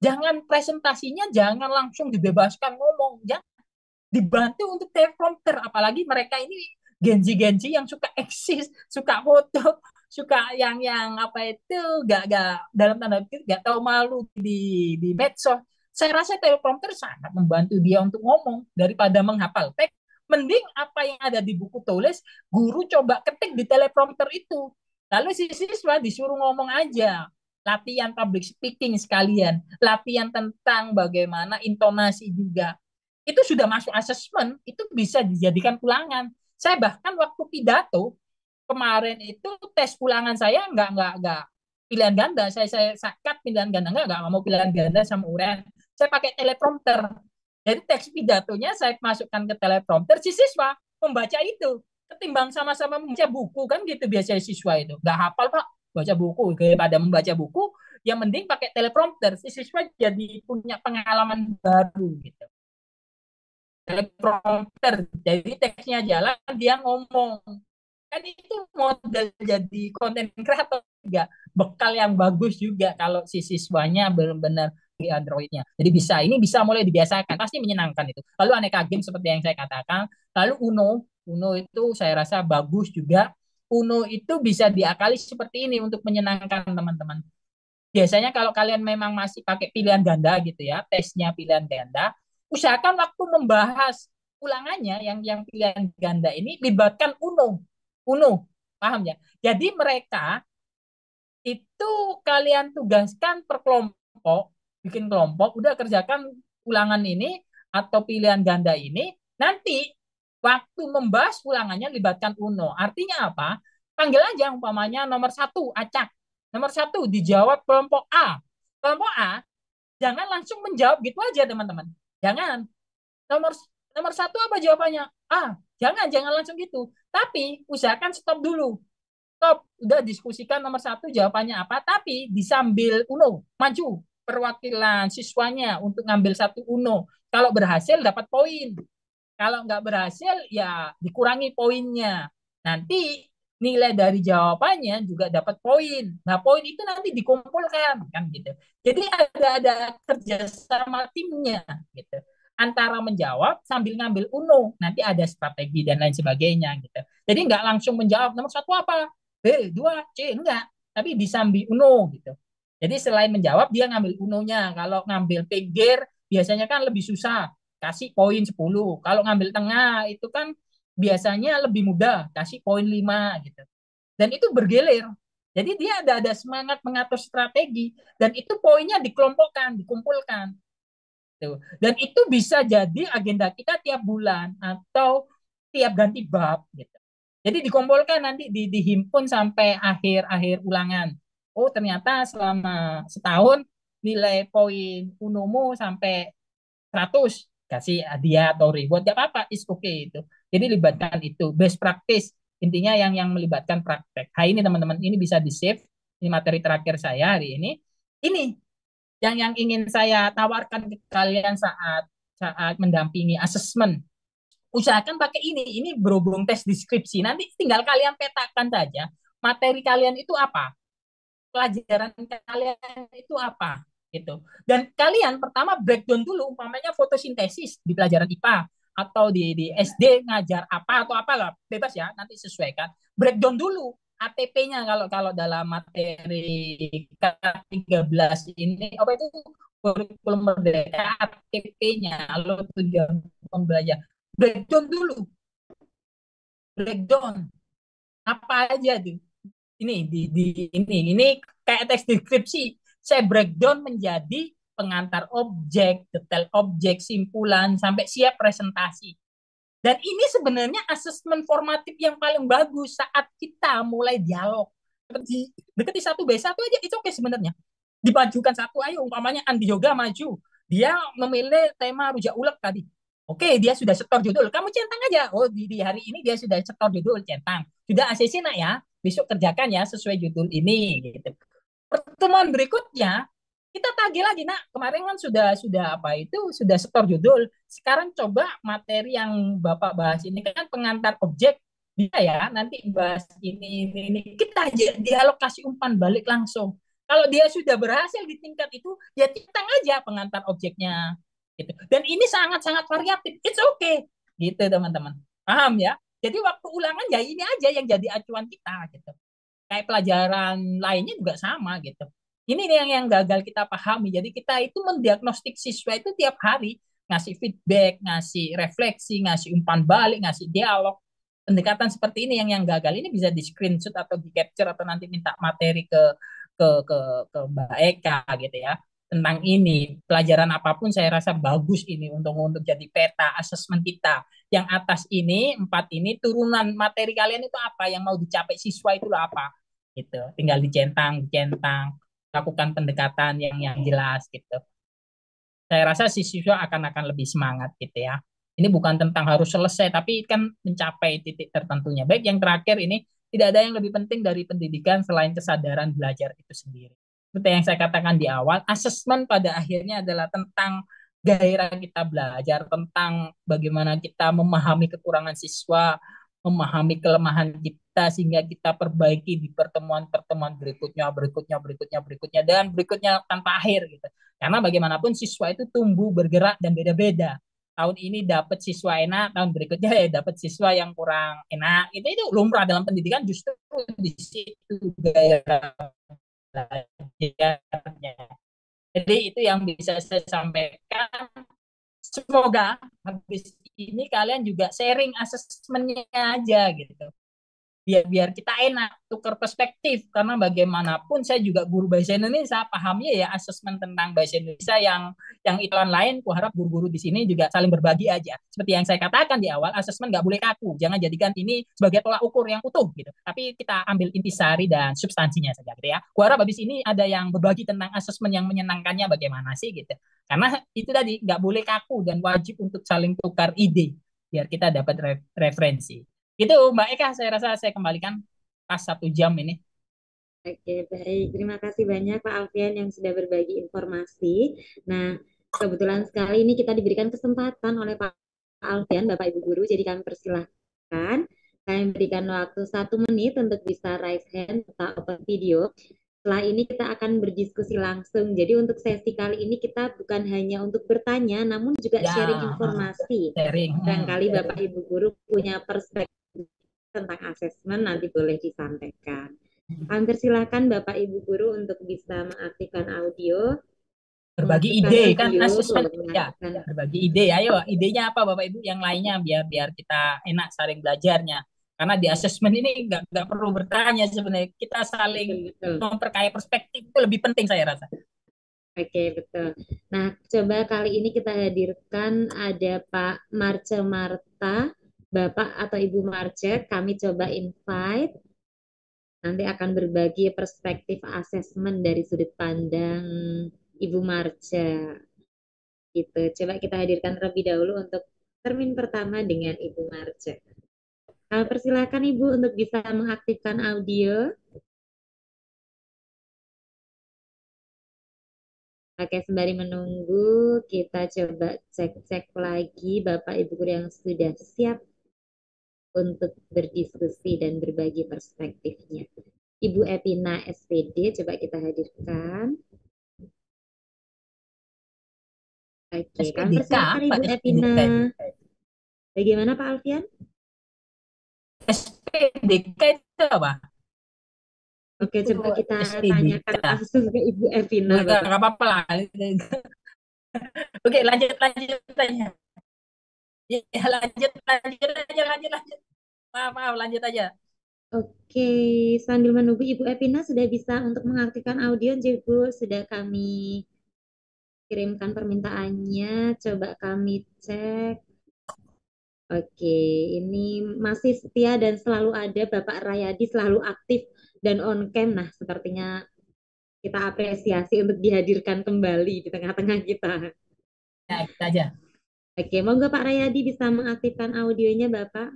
S2: jangan presentasinya jangan langsung dibebaskan ngomong, jangan, dibantu untuk teleprompter. Apalagi mereka ini genji-genji yang suka eksis, suka foto, suka yang apa itu gak dalam tanda petik gak tahu malu di medsos. Saya rasa teleprompter sangat membantu dia untuk ngomong daripada menghafal teks. Mending apa yang ada di buku tulis, guru coba ketik di teleprompter itu. Lalu si siswa disuruh ngomong aja. Latihan public speaking sekalian. Latihan tentang bagaimana intonasi juga. Itu sudah masuk asesmen, itu bisa dijadikan ulangan. Saya bahkan waktu pidato kemarin itu tes ulangan saya nggak pilihan ganda, saya sakat pilihan ganda, nggak mau pilihan ganda sama uraian, saya pakai teleprompter. Jadi teks pidatonya saya masukkan ke teleprompter, si siswa membaca itu ketimbang sama-sama membaca buku kan gitu, biasanya siswa itu nggak hafal pak baca buku, daripada membaca buku yang mending pakai teleprompter, si siswa jadi punya pengalaman baru gitu. Teleprompter jadi teksnya jalan dia ngomong, kan itu model jadi konten kreator juga, bekal yang bagus juga kalau si siswanya benar-benar di Androidnya. Jadi bisa, ini bisa mulai dibiasakan, pasti menyenangkan itu. Lalu aneka game seperti yang saya katakan. Lalu Uno itu saya rasa bagus juga. Uno itu bisa diakali seperti ini untuk menyenangkan teman-teman. Biasanya kalau kalian memang masih pakai pilihan ganda gitu ya, tesnya pilihan ganda, usahakan waktu membahas ulangannya yang pilihan ganda ini libatkan Uno, paham ya? Jadi mereka itu kalian tugaskan per kelompok, bikin kelompok, udah kerjakan ulangan ini atau pilihan ganda ini, nanti waktu membahas ulangannya libatkan Uno. Artinya apa? Panggil aja umpamanya nomor 1, acak. Nomor 1 dijawab kelompok A. Kelompok A, jangan langsung menjawab gitu aja teman-teman. Jangan. Nomor nomor 1 apa jawabannya? A. Jangan langsung gitu. Tapi usahakan stop dulu. Stop, udah diskusikan nomor 1 jawabannya apa, tapi disambil Uno, maju perwakilan siswanya untuk ngambil 1 Uno. Kalau berhasil dapat poin. Kalau nggak berhasil ya dikurangi poinnya. Nanti nilai dari jawabannya juga dapat poin. Nah, poin itu nanti dikumpulkan kan gitu. Jadi ada kerjasama timnya gitu. antara menjawab sambil ngambil uno, nanti ada strategi dan lain sebagainya gitu. Jadi nggak langsung menjawab nomor satu apa, B, dua, C, enggak, tapi disambi uno gitu. Jadi selain menjawab dia ngambil unonya. Kalau ngambil pinggir biasanya kan lebih susah, kasih poin 10. Kalau ngambil tengah itu kan biasanya lebih mudah, kasih poin 5 gitu. Dan itu bergilir. Jadi dia ada semangat mengatur strategi dan itu poinnya dikelompokkan, dikumpulkan. Tuh. Dan itu bisa jadi agenda kita tiap bulan atau tiap ganti bab gitu. Jadi dikumpulkan nanti dihimpun sampai akhir-akhir ulangan. Oh, ternyata selama setahun nilai poin unomo sampai 100, kasih hadiah atau reward, gak apa-apa, is okay itu. Jadi libatkan itu best practice, intinya yang melibatkan praktek. Ini teman-teman, ini bisa di save. Ini materi terakhir saya hari ini. Ini yang ingin saya tawarkan ke kalian saat saat mendampingi asesmen. Usahakan pakai ini. Ini berhubung tes deskripsi. Nanti tinggal kalian petakan saja materi kalian itu apa, pelajaran kalian itu apa gitu. Dan kalian pertama breakdown dulu, umpamanya fotosintesis di pelajaran IPA atau di SD ngajar apa atau apalah, bebas ya, nanti sesuaikan. Breakdown dulu ATP-nya kalau kalau dalam materi K13 ini apa itu kurikulum merdeka, ATP-nya kalau tujuan pembelajaran. Breakdown dulu, breakdown apa aja tuh ini ini kayak teks deskripsi. Saya breakdown menjadi pengantar objek, detail objek, simpulan sampai siap presentasi. Dan ini sebenarnya asesmen formatif yang paling bagus saat kita mulai dialog. Deketi satu B1 aja itu oke sebenarnya. Dimajukan satu, ayo umpamanya Andi Yoga maju. Dia memilih tema rujak ulek tadi. Oke, dia sudah setor judul. Kamu centang aja. Oh, di hari ini dia sudah setor judul, centang. Sudah ACC nak ya. Besok kerjakan ya sesuai judul ini gitu. Pertemuan berikutnya kita tagih lagi, nak, kemarin kan sudah apa itu sudah setor judul. Sekarang coba materi yang Bapak bahas ini kan pengantar objek, bisa ya nanti bahas ini. Kita dialokasi umpan balik langsung. Kalau dia sudah berhasil di tingkat itu, ya centang aja pengantar objeknya gitu. Dan ini sangat-sangat variatif. It's okay gitu teman-teman. Paham ya? Jadi waktu ulangan ya ini aja yang jadi acuan kita gitu. Kayak pelajaran lainnya juga sama gitu. Ini yang gagal kita pahami. Jadi kita itu mendiagnostik siswa itu tiap hari, ngasih feedback, ngasih refleksi, ngasih umpan balik, ngasih dialog. Pendekatan seperti ini yang gagal. Ini bisa di screenshot atau di capture atau nanti minta materi ke Mbak Eka gitu ya. Tentang ini, pelajaran apapun saya rasa bagus ini untuk jadi peta asesmen kita. Yang atas ini, 4 ini, turunan materi kalian itu apa, yang mau dicapai siswa itu apa gitu. Tinggal dicentang, lakukan pendekatan yang jelas gitu. Saya rasa si siswa akan lebih semangat gitu ya. Ini bukan tentang harus selesai, tapi kan mencapai titik tertentunya. Baik, yang terakhir ini, tidak ada yang lebih penting dari pendidikan selain kesadaran belajar itu sendiri. Seperti yang saya katakan di awal, asesmen pada akhirnya adalah tentang gairah kita belajar, tentang bagaimana kita memahami kekurangan siswa, memahami kelemahan kita sehingga kita perbaiki di pertemuan-pertemuan berikutnya dan berikutnya tanpa akhir gitu. Karena bagaimanapun siswa itu tumbuh, bergerak dan beda-beda. Tahun ini dapat siswa enak, tahun berikutnya ya dapat siswa yang kurang enak. Itu lumrah dalam pendidikan, justru di situ gairah belajarnya. Jadi itu yang bisa saya sampaikan. Semoga habis ini kalian juga sharing asesmennya aja gitu. Biar kita enak tukar perspektif, karena bagaimanapun saya juga guru bahasa Indonesia, pahamnya ya asesmen tentang bahasa Indonesia yang iklan lain. Kuharap guru-guru di sini juga saling berbagi aja. Seperti yang saya katakan di awal, asesmen nggak boleh kaku, jangan jadikan ini sebagai tolak ukur yang utuh gitu. Tapi kita ambil intisari dan substansinya saja gitu ya. Kuharap habis ini ada yang berbagi tentang asesmen yang menyenangkannya bagaimana sih gitu. Karena itu tadi nggak boleh kaku dan wajib untuk saling tukar ide biar kita dapat referensi. Itu Mbak Eka, saya rasa saya kembalikan pas 1 jam ini.
S1: Oke, baik. Terima kasih banyak Pak Alfian yang sudah berbagi informasi. Nah, kebetulan sekali ini kita diberikan kesempatan oleh Pak Alfian, Bapak Ibu Guru, jadi kami persilahkan. Kami berikan waktu 1 menit untuk bisa raise hand atau open video. Setelah ini kita akan berdiskusi langsung. Jadi untuk sesi kali ini kita bukan hanya untuk bertanya, namun juga
S2: Ya,
S1: sharing informasi.
S2: sharing.
S1: Barangkali Bapak Ibu guru punya perspektif tentang asesmen, nanti boleh disampaikan. Kami persilakan Bapak Ibu guru untuk bisa mengaktifkan audio,
S2: Berbagi
S1: mengaktifkan
S2: ide kan
S1: video,
S2: asesmen ya.
S1: mengaktifkan.
S2: Berbagi ide. Ayo, idenya apa Bapak Ibu yang lainnya biar biar kita enak saling belajarnya. Karena di asesmen ini nggak perlu bertanya sebenarnya. Kita saling
S1: Betul, betul.
S2: memperkaya perspektif itu lebih penting saya rasa.
S1: Oke, betul. Nah, coba kali ini kita hadirkan ada Pak Marce Marta, Bapak atau Ibu Marce, kami coba invite. Nanti akan berbagi perspektif asesmen dari sudut pandang Ibu Marce. Gitu. Coba kita hadirkan terlebih dahulu untuk termin pertama dengan Ibu Marce. Kami persilakan Ibu untuk bisa mengaktifkan audio. Oke, sembari menunggu, kita coba cek-cek lagi Bapak Ibu guru yang sudah siap untuk berdiskusi dan berbagi perspektifnya. Ibu Epina SPD, coba kita hadirkan. Oke, kami
S2: SPDK
S1: persilakan
S2: apa
S1: Ibu Epina.
S2: SPDK itu?
S1: Bagaimana Pak Alfian?
S2: SPDK itu apa?
S1: Oke,
S2: Itu
S1: coba kita tanyakan
S2: SPDK.
S1: langsung ke Ibu Epina,
S2: Nggak
S1: Bapak.
S2: apa-apa lah. Oke, lanjut aja. Ya, lanjut. Maaf, lanjut aja.
S1: Oke, sambil menunggu Ibu Epina sudah bisa untuk mengaktifkan audio, Ibu. Sudah kami kirimkan permintaannya. Coba kami cek. Oke, ini masih setia dan selalu ada Bapak Rayadi, selalu aktif dan on cam. Nah, sepertinya kita apresiasi untuk dihadirkan kembali di tengah-tengah kita.
S2: Ya, kita aja.
S1: Oke, monggo Pak Rayadi bisa mengaktifkan audionya, Bapak.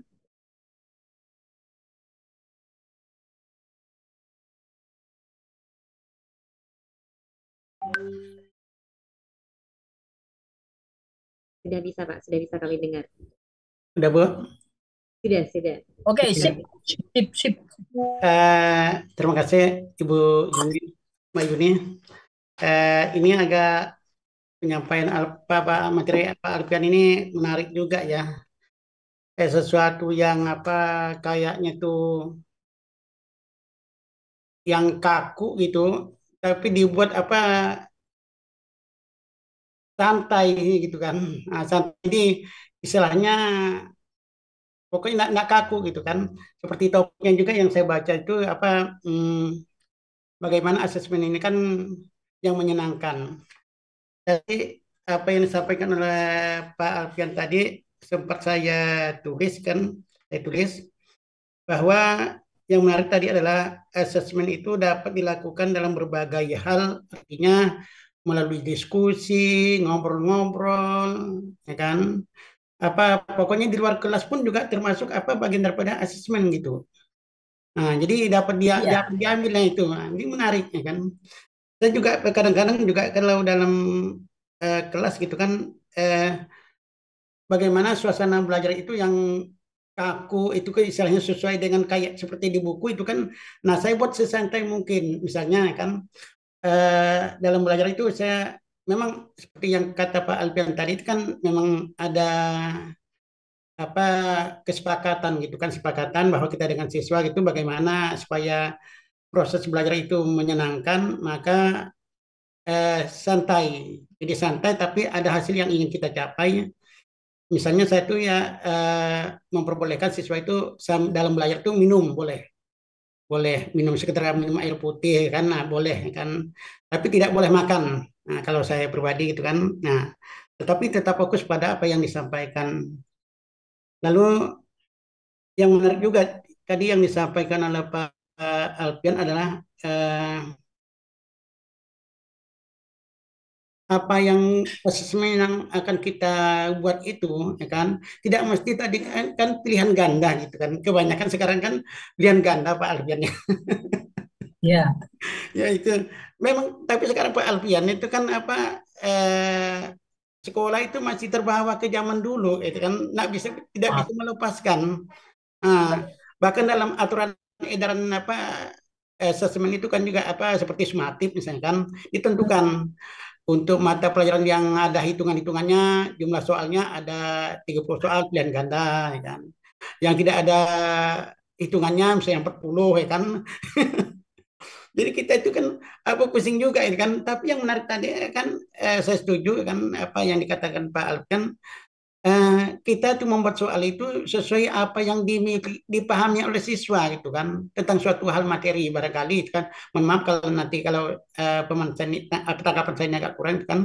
S1: Sudah bisa, Pak. Sudah bisa kami dengar.
S3: Udah, Bu?
S1: Sudah.
S2: Oke,
S3: Oke.
S2: sip.
S3: Terima kasih Ibu Yuni, Mbak Yuni. Ini agak penyampaian materi Pak Alfian ini menarik juga ya. Sesuatu yang kayaknya tuh yang kaku gitu, tapi dibuat santai gitu kan. Nah, santai ini istilahnya pokoknya nggak kaku gitu kan. Seperti topiknya juga yang saya baca itu bagaimana asesmen ini kan yang menyenangkan. Jadi apa yang disampaikan oleh Pak Alfian tadi sempat saya tulis bahwa yang menarik tadi adalah asesmen itu dapat dilakukan dalam berbagai hal, artinya melalui diskusi, ngobrol-ngobrol, ya kan? Pokoknya di luar kelas pun juga termasuk bagian daripada asesmen gitu. Nah, jadi dapat
S2: Iya.
S3: diambilnya itu. Nah, ini menarik ya kan. Saya juga kadang-kadang juga kalau dalam kelas gitu kan bagaimana suasana belajar itu yang kaku itu kan istilahnya sesuai dengan kayak seperti di buku itu kan. Nah, saya buat sesantai mungkin misalnya kan dalam belajar itu saya memang seperti yang kata Pak Alpian tadi itu kan memang ada apa kesepakatan gitu kan, kesepakatan bahwa kita dengan siswa gitu bagaimana supaya proses belajar itu menyenangkan, maka santai. Jadi santai tapi ada hasil yang ingin kita capai. Misalnya saya tuh ya memperbolehkan siswa itu dalam belajar tuh minum boleh, boleh minum sekedar minum air putih kan, nah boleh kan, tapi tidak boleh makan. Nah kalau saya pribadi gitu kan, nah tetapi tetap fokus pada apa yang disampaikan. Lalu yang menarik juga tadi yang disampaikan oleh Pak Alfian adalah eh, apa yang asesmen yang akan kita buat itu, ya kan, tidak mesti tadi kan pilihan ganda gitu kan, kebanyakan sekarang kan pilihan ganda Pak Alfian ya.
S2: Ya.
S3: Ya itu memang, tapi sekarang Pak Alfian itu kan sekolah itu masih terbawa ke zaman dulu itu kan, tidak bisa melepaskan. Nah, bahkan dalam aturan edaran asesmen itu kan juga seperti sumatif misalnya kan ditentukan untuk mata pelajaran yang ada hitungan-hitungannya, jumlah soalnya ada 30 soal pilihan ganda, ya kan. Yang tidak ada hitungannya misalnya 40, ya kan. Jadi kita itu kan pusing juga ini kan. Tapi yang menarik tadi kan saya setuju kan apa yang dikatakan Pak Alfian. Kita tuh membuat soal itu sesuai apa yang dipahami oleh siswa gitu kan tentang suatu hal materi barangkali kan. Mohon maaf kalau nanti kalau pemahaman saya tanggapan saya ini agak kurang kan.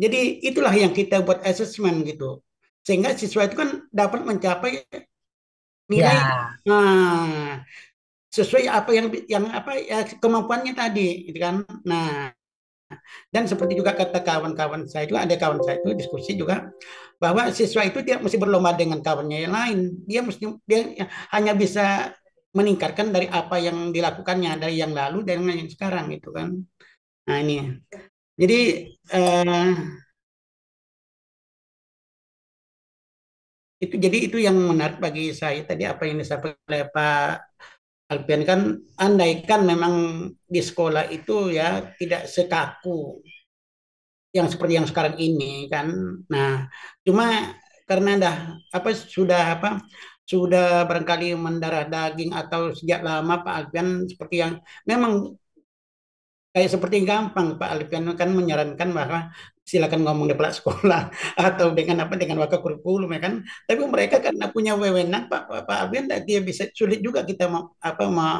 S3: Jadi itulah yang kita buat assessment gitu sehingga siswa itu kan dapat mencapai nilai
S2: Ya,
S3: sesuai apa yang apa ya kemampuannya tadi gitu kan. Nah, dan seperti juga kata kawan-kawan saya juga ada kawan saya itu diskusi juga bahwa siswa itu tidak mesti berlomba dengan kawannya yang lain. Dia hanya bisa meningkatkan dari apa yang dilakukannya dari yang lalu dan yang sekarang gitu kan. Nah, ini. Jadi eh, itu yang menarik bagi saya tadi apa yang disampaikan oleh Pak Alpian kan andaikan memang di sekolah itu ya tidak sekaku yang seperti yang sekarang ini kan. Nah, cuma karena dah sudah barangkali mendarah daging atau sejak lama Pak Alpian seperti yang memang kayak seperti gampang Pak Alfian kan menyarankan bahwa silakan ngomong di kepala sekolah atau dengan wakil kurikulum ya kan. Tapi mereka karena punya wewenang Pak Alfian dia bisa sulit juga kita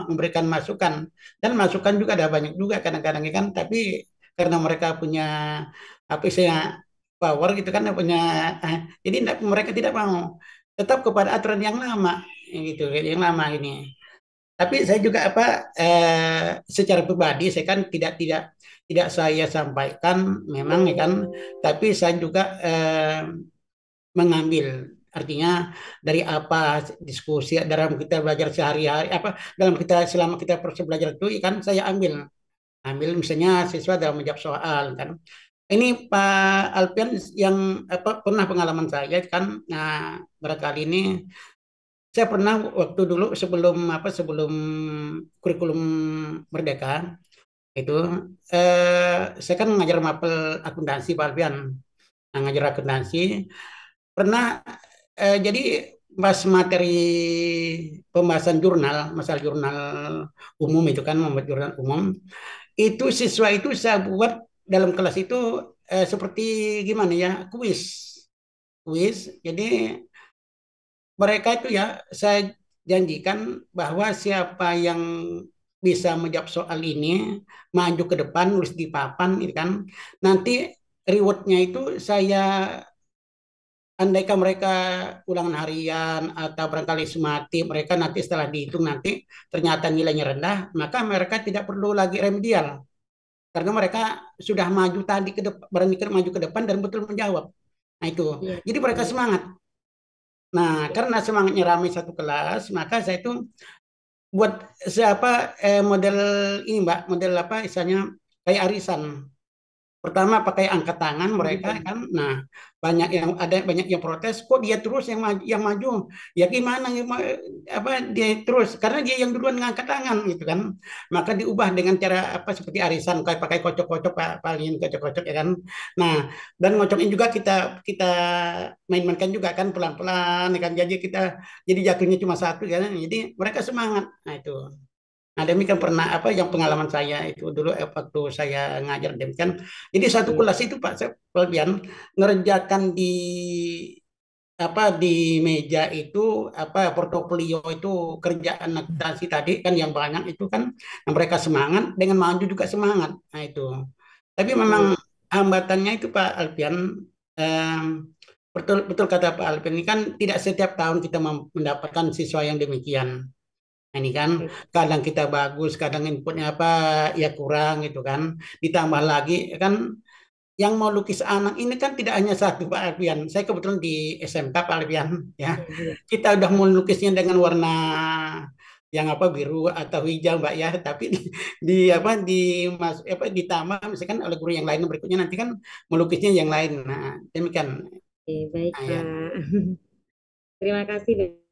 S3: memberikan masukan dan masukan juga ada banyak juga kadang-kadang ya kan. Tapi karena mereka punya apa istilahnya power gitu kan punya jadi mereka tidak mau tetap kepada aturan yang lama gitu yang lama ini. Tapi saya juga secara pribadi saya kan tidak saya sampaikan memang ya kan, tapi saya juga mengambil artinya dari apa diskusi dalam kita belajar sehari-hari dalam kita selama kita proses belajar itu ya kan saya ambil misalnya siswa dalam menjawab soal kan. Ini Pak Alpian yang pernah pengalaman saya kan, nah barangkali ini saya pernah waktu dulu sebelum kurikulum Merdeka itu saya kan ngajar mapel akuntansi Pak Alfian. Nah, ngajar akuntansi pernah jadi pas materi pembahasan jurnal, masalah jurnal umum itu kan membuat jurnal umum, itu siswa itu saya buat dalam kelas itu seperti gimana ya, kuis. Kuis. Jadi mereka itu ya saya janjikan bahwa siapa yang bisa menjawab soal ini maju ke depan nulis di papan itu kan nanti rewardnya itu saya andaikan mereka ulangan harian atau barangkali semati mereka nanti setelah dihitung nanti ternyata nilainya rendah maka mereka tidak perlu lagi remedial karena mereka sudah maju tadi ke depan berani maju ke depan dan betul menjawab. Nah itu
S1: Iya,
S3: jadi mereka
S1: baik.
S3: semangat. Nah, karena semangatnya ramai satu kelas, maka saya itu buat model ini Mbak, model apa misalnya kayak arisan. Pertama pakai angkat tangan mereka
S1: Iya.
S3: kan. Nah, banyak yang protes, kok dia terus yang maju. Ya gimana dia terus karena dia yang duluan ngangkat tangan gitu kan. Maka diubah dengan cara seperti arisan kayak pakai kocok-kocok paling kocok-kocok ya kan. Nah, dan ngocoknya juga kita kita main-mainkan juga kan pelan-pelan ya kan. Jadi jatuhnya cuma satu kan. Jadi mereka semangat. Nah, itu. Nah, demikian pernah yang pengalaman saya itu dulu waktu saya ngajar demikian. Jadi satu
S1: Oke.
S3: kelas itu Pak Fabian ngerjakan di meja itu portofolio itu kerjaan akuntansi tadi kan yang banyak itu kan yang mereka semangat dengan maju juga semangat. Nah, itu. Tapi memang
S1: Iya.
S3: hambatannya itu Pak Alpian em, betul betul kata Pak Alpian ini kan tidak setiap tahun kita mendapatkan siswa yang demikian. Nah, ini kan
S1: Oke.
S3: kadang kita bagus, kadang inputnya ya kurang gitu kan. Ditambah lagi kan yang mau lukis anak ini kan tidak hanya satu Pak Alfian. Saya kebetulan di SMK Pak Alfian ya.
S1: Iya, iya.
S3: Kita udah mau lukisnya dengan warna yang biru atau hijau Mbak ya. Tapi di ditambah misalkan oleh guru yang lain berikutnya nanti kan melukisnya yang lain. Nah, demikian.
S1: Oke, baik
S3: Nah, ya.
S1: Pak. Terima kasih.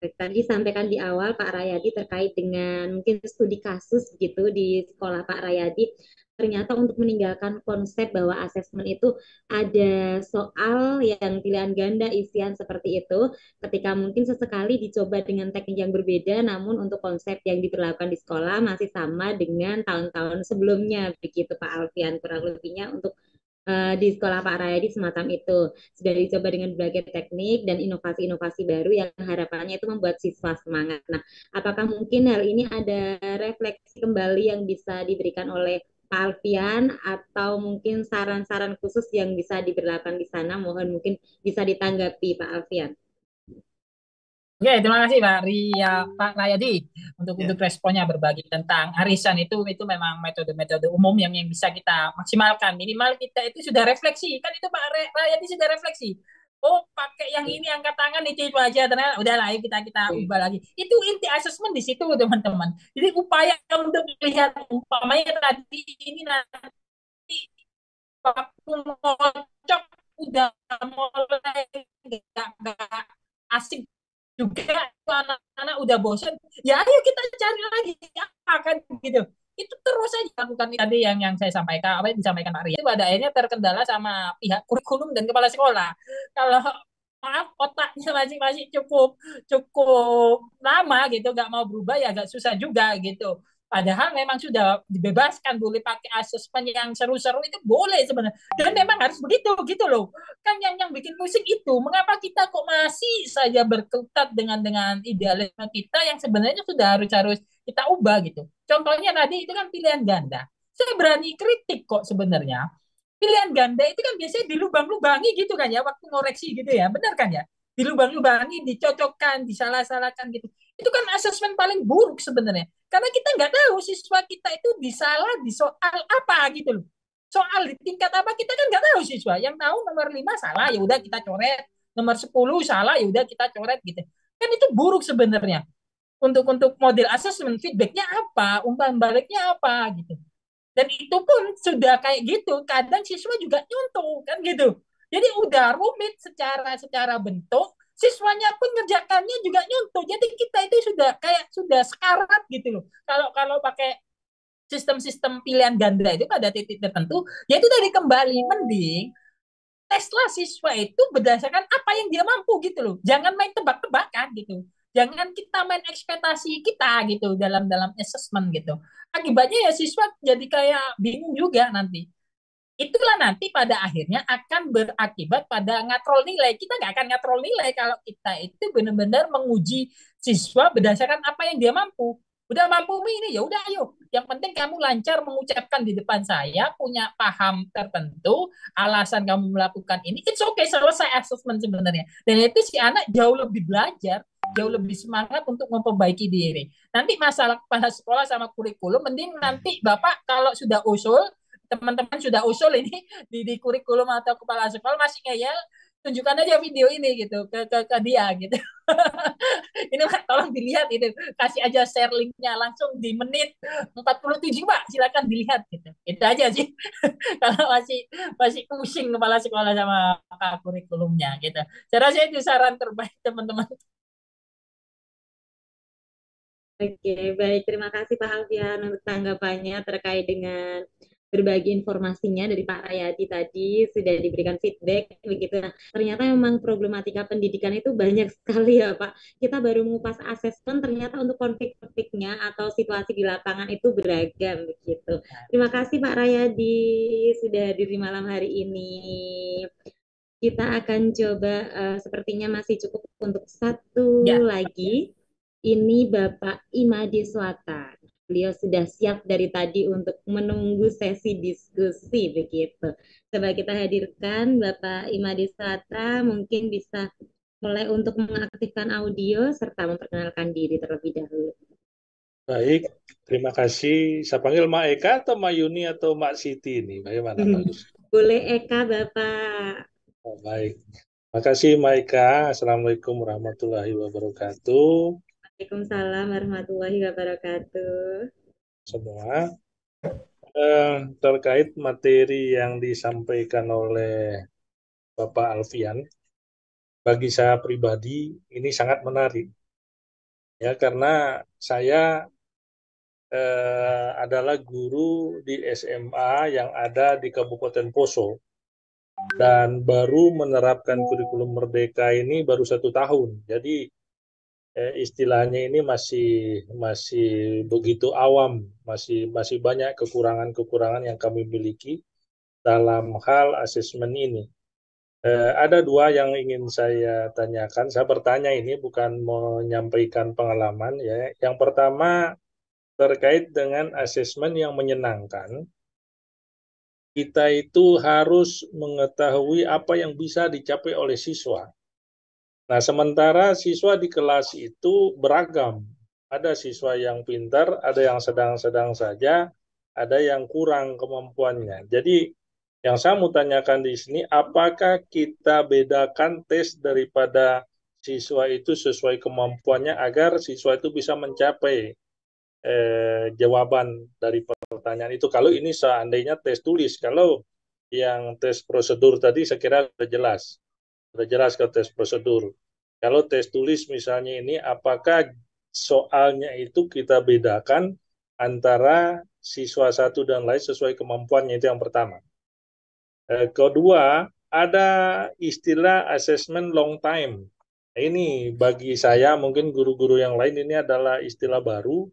S1: Tadi disampaikan di awal Pak Rayadi terkait dengan mungkin studi kasus gitu di sekolah Pak Rayadi. Ternyata untuk meninggalkan konsep bahwa asesmen itu ada soal yang pilihan ganda isian seperti itu, ketika mungkin sesekali dicoba dengan teknik yang berbeda, namun untuk konsep yang diberlakukan di sekolah masih sama dengan tahun-tahun sebelumnya, begitu Pak Alfian kurang lebihnya untuk di sekolah Pak Rayadi semacam itu. Sudah dicoba dengan berbagai teknik dan inovasi-inovasi baru yang harapannya itu membuat siswa semangat. Nah, apakah mungkin hal ini ada refleksi kembali yang bisa diberikan oleh Pak Alfian atau mungkin saran-saran khusus yang bisa diberlakukan di sana? Mohon mungkin bisa ditanggapi Pak Alfian.
S2: Oke, terima kasih Pak Ria, Pak Rayadi untuk
S3: Ya.
S2: responnya berbagi tentang arisan itu memang metode-metode umum yang bisa kita maksimalkan. Minimal kita itu sudah refleksi, kan itu Pak Rayadi sudah refleksi. Oh, pakai yang ini angkat tangan itu aja, ternyata udah lah kita ubah lagi. Itu inti asesmen di situ teman-teman. Jadi upaya untuk melihat umpamanya tadi ini nanti waktu ngocok udah mulai nggak asik juga, anak-anak udah bosan, ya ayo kita cari lagi apa kan gitu. Itu terus aja lakukan tadi yang saya sampaikan, apa yang disampaikan Pak Ria itu pada akhirnya terkendala sama pihak kurikulum dan kepala sekolah. Kalau maaf otaknya masih cukup cukup lama gitu nggak mau berubah, ya agak susah juga gitu. Padahal memang sudah dibebaskan, boleh pakai asesmen yang seru-seru itu boleh sebenarnya. Dan memang harus begitu gitu loh. Kan yang bikin pusing itu, mengapa kita kok masih saja berkutat dengan idealisme kita yang sebenarnya sudah harus kita ubah gitu. Contohnya tadi itu kan pilihan ganda. Saya berani kritik kok sebenarnya. Pilihan ganda itu kan biasanya dilubang-lubangi gitu kan ya, waktu ngoreksi gitu ya. Benar kan ya? Dilubang-lubangi, dicocokkan, disalah-salahkan gitu. Itu kan asesmen paling buruk sebenarnya. Karena kita nggak tahu siswa kita itu disalah di soal apa gitu loh. Soal di tingkat apa kita kan nggak tahu siswa. Yang tahu nomor 5 salah, ya udah kita coret. Nomor 10 salah, ya udah kita coret gitu. Kan itu buruk sebenarnya. Untuk model asesmen feedbacknya apa, umpan baliknya apa gitu. Dan itu pun sudah kayak gitu, kadang siswa juga nyontoh kan gitu. Jadi udah rumit secara secara bentuk, siswanya pun ngerjakannya juga nyontoh. Jadi kita itu sudah sekarat gitu loh. Kalau kalau pakai sistem-sistem pilihan ganda itu pada titik tertentu, ya itu tadi kembali mending teslah siswa itu berdasarkan apa yang dia mampu gitu loh. Jangan main tebak-tebakan gitu. Jangan kita main ekspektasi kita gitu dalam dalam assessment gitu. Akibatnya ya siswa jadi kayak bingung juga nanti. Itulah nanti pada akhirnya akan berakibat pada ngatrol nilai. Kita nggak akan ngatrol nilai kalau kita itu benar-benar menguji siswa berdasarkan apa yang dia mampu. Udah mampu ini, ya udah ayo. Yang penting kamu lancar mengucapkan di depan saya, punya paham tertentu, alasan kamu melakukan ini, it's okay, selesai assessment sebenarnya. Dan itu si anak jauh lebih belajar, jauh lebih semangat untuk memperbaiki diri. Nanti masalah kepala sekolah sama kurikulum, mending nanti Bapak kalau sudah usul, teman-teman sudah usul ini di kurikulum atau kepala sekolah masih ngeyel, tunjukkan aja video ini gitu ke dia gitu. Ini Pak, tolong dilihat itu, kasih aja share linknya langsung di menit 47 Pak, silakan dilihat gitu. Itu aja sih. Kalau masih masih pusing kepala sekolah sama kurikulumnya gitu. Saya rasa itu saran terbaik teman-teman.
S1: Oke, baik. Terima kasih Pak Alfian untuk tanggapannya terkait dengan berbagi informasinya dari Pak Rayadi tadi sudah diberikan feedback begitu. Nah, ternyata memang problematika pendidikan itu banyak sekali ya Pak. Kita baru mengupas asesmen, ternyata untuk konflik-konfliknya atau situasi di lapangan itu beragam begitu. Terima kasih Pak Rayadi sudah hadir di malam hari ini. Kita akan coba sepertinya masih cukup untuk satu
S2: Ya,
S1: lagi. Ini Bapak Imadi Swata. Beliau sudah siap dari tadi untuk menunggu sesi diskusi begitu. Coba kita hadirkan Bapak Imadi Swata, mungkin bisa mulai untuk mengaktifkan audio serta memperkenalkan diri terlebih dahulu.
S5: Baik, terima kasih. Saya panggil Mak Eka atau Mak Yuni atau Mak Siti ini? Bagaimana bagus?
S1: Boleh Eka Bapak.
S5: Oh, baik. Terima kasih Mak Eka. Assalamualaikum warahmatullahi wabarakatuh.
S1: Waalaikumsalam warahmatullahi wabarakatuh.
S5: Semua terkait materi yang disampaikan oleh Bapak Alfian, bagi saya pribadi ini sangat menarik. ya karena saya adalah guru di SMA yang ada di Kabupaten Poso dan baru menerapkan kurikulum Merdeka ini baru 1 tahun. Jadi istilahnya ini masih begitu awam, masih banyak kekurangan-kekurangan yang kami miliki dalam hal asesmen ini. Ada 2 yang ingin saya tanyakan. Saya bertanya ini bukan menyampaikan pengalaman ya. Yang pertama terkait dengan asesmen yang menyenangkan. Kita itu harus mengetahui apa yang bisa dicapai oleh siswa. Nah, sementara siswa di kelas itu beragam. Ada siswa yang pintar, ada yang sedang-sedang saja, ada yang kurang kemampuannya. Jadi, yang saya mau tanyakan di sini, apakah kita bedakan tes daripada siswa itu sesuai kemampuannya agar siswa itu bisa mencapai jawaban dari pertanyaan itu. Kalau ini seandainya tes tulis, kalau yang tes prosedur tadi saya kira sudah jelas ke tes prosedur. Kalau tes tulis misalnya ini, apakah soalnya itu kita bedakan antara siswa satu dan lain sesuai kemampuannya, itu yang pertama. Kedua, ada istilah assessment long time. Ini bagi saya, mungkin guru-guru yang lain, ini adalah istilah baru,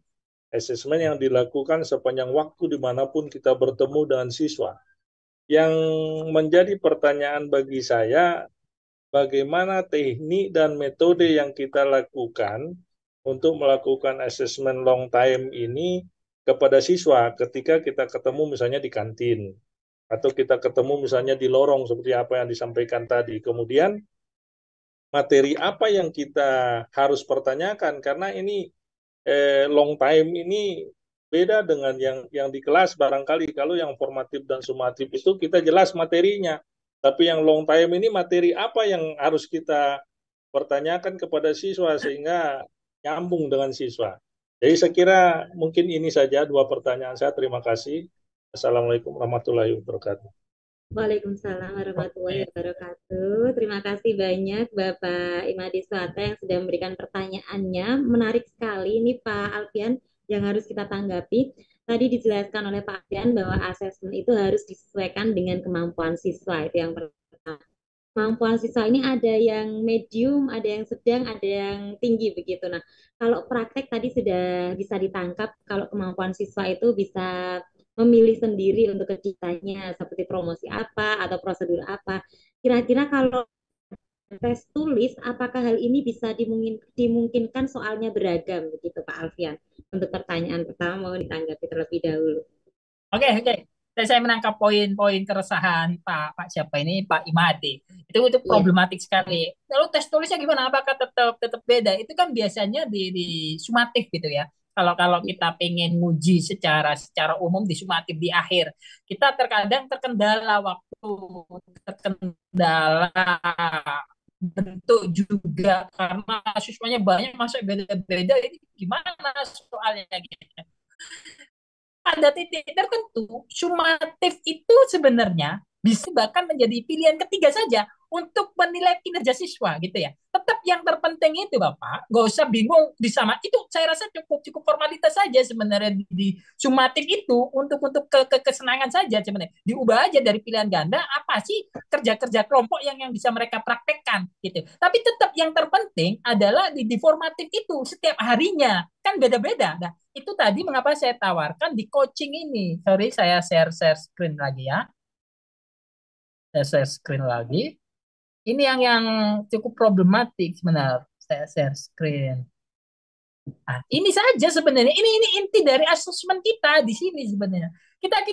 S5: assessment yang dilakukan sepanjang waktu dimanapun kita bertemu dengan siswa. Yang menjadi pertanyaan bagi saya, bagaimana teknik dan metode yang kita lakukan untuk melakukan assessment long time ini kepada siswa ketika kita ketemu misalnya di kantin, atau kita ketemu misalnya di lorong seperti apa yang disampaikan tadi. Kemudian materi apa yang kita harus pertanyakan, karena ini long time ini beda dengan yang di kelas barangkali. Kalau yang formatif dan sumatif itu kita jelas materinya, tapi yang long time ini materi apa yang harus kita pertanyakan kepada siswa sehingga nyambung dengan siswa. Jadi saya kira mungkin ini saja 2 pertanyaan saya. Terima kasih. Assalamualaikum warahmatullahi wabarakatuh.
S1: Waalaikumsalam warahmatullahi wabarakatuh. Terima kasih banyak Bapak Imadi Swata yang sudah memberikan pertanyaannya. Menarik sekali ini Pak Alfian yang harus kita tanggapi. Tadi dijelaskan oleh Pak Alfian bahwa asesmen itu harus disesuaikan dengan kemampuan siswa. Itu yang pertama. Kemampuan siswa ini ada yang medium, ada yang sedang, ada yang tinggi begitu. Nah, kalau praktek tadi sudah bisa ditangkap kalau kemampuan siswa itu bisa memilih sendiri untuk kegiatannya seperti promosi apa atau prosedur apa. Kira-kira kalau tes tulis, apakah hal ini bisa dimungkinkan soalnya beragam begitu Pak Alfian? Untuk pertanyaan pertama mau ditanggapi terlebih dahulu.
S2: Oke. Saya menangkap poin-poin keresahan Pak siapa ini, Pak Imade. Itu
S1: Iya.
S2: problematik sekali. Lalu tes tulisnya gimana? Apakah tetap beda? Itu kan biasanya di sumatif gitu ya. Kalau kita pengen nguji secara umum di sumatif di akhir, kita terkadang terkendala waktu, terkendala bentuk juga karena siswanya banyak, masa beda-beda, ini gimana soalnya gitu. Pada titik tertentu, sumatif itu sebenarnya bisa bahkan menjadi pilihan ketiga saja untuk menilai kinerja siswa gitu ya. Tetap yang terpenting itu Bapak, gak usah bingung di sama itu. Saya rasa cukup formalitas saja sebenarnya di sumatif itu untuk kesenangan saja sebenarnya. Diubah aja dari pilihan ganda apa sih kerja-kerja kelompok yang bisa mereka praktekkan gitu. Tapi tetap yang terpenting adalah di formatif itu setiap harinya kan beda-beda. Nah, itu tadi mengapa saya tawarkan di coaching ini. Sorry, saya share screen lagi ya. Saya share screen lagi. Ini yang cukup problematik sebenarnya. Saya share screen. Nah, ini saja sebenarnya. Ini inti dari asesmen kita di sini sebenarnya. Kita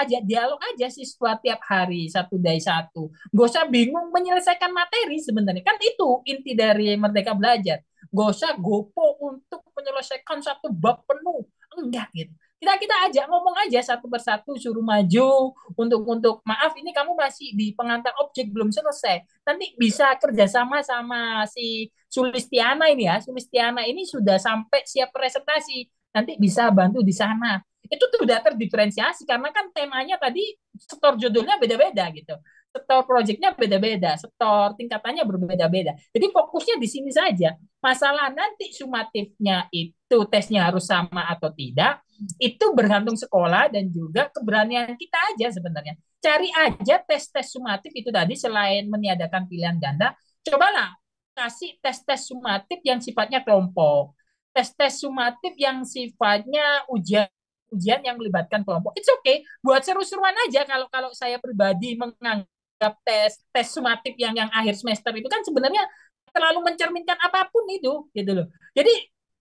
S2: ajak dialog aja siswa tiap hari 1 dari 1. Gak usah bingung menyelesaikan materi sebenarnya. Kan itu inti dari Merdeka Belajar. Gak usah gopo untuk menyelesaikan 1 bab penuh. Enggak gitu. Kita ajak ngomong aja 1 persatu, suruh maju untuk maaf ini kamu masih di pengantar objek belum selesai. Nanti bisa kerjasama sama si Sulistiana ini ya. Sulistiana ini sudah sampai siap presentasi. Nanti bisa bantu di sana. Itu sudah terdiferensiasi karena kan temanya tadi setor judulnya beda-beda gitu. setor proyeknya beda-beda, setor tingkatannya berbeda-beda. Jadi fokusnya di sini saja. Masalah nanti sumatifnya itu tesnya harus sama atau tidak, itu bergantung sekolah dan juga keberanian kita aja sebenarnya. Cari aja tes-tes sumatif itu tadi selain meniadakan pilihan ganda, cobalah kasih tes-tes sumatif yang sifatnya kelompok. Tes-tes sumatif yang sifatnya ujian ujian yang melibatkan kelompok. It's okay, buat seru-seruan aja kalau kalau saya pribadi menganggap tes sumatif yang akhir semester itu kan sebenarnya terlalu mencerminkan apapun itu gitu loh. Jadi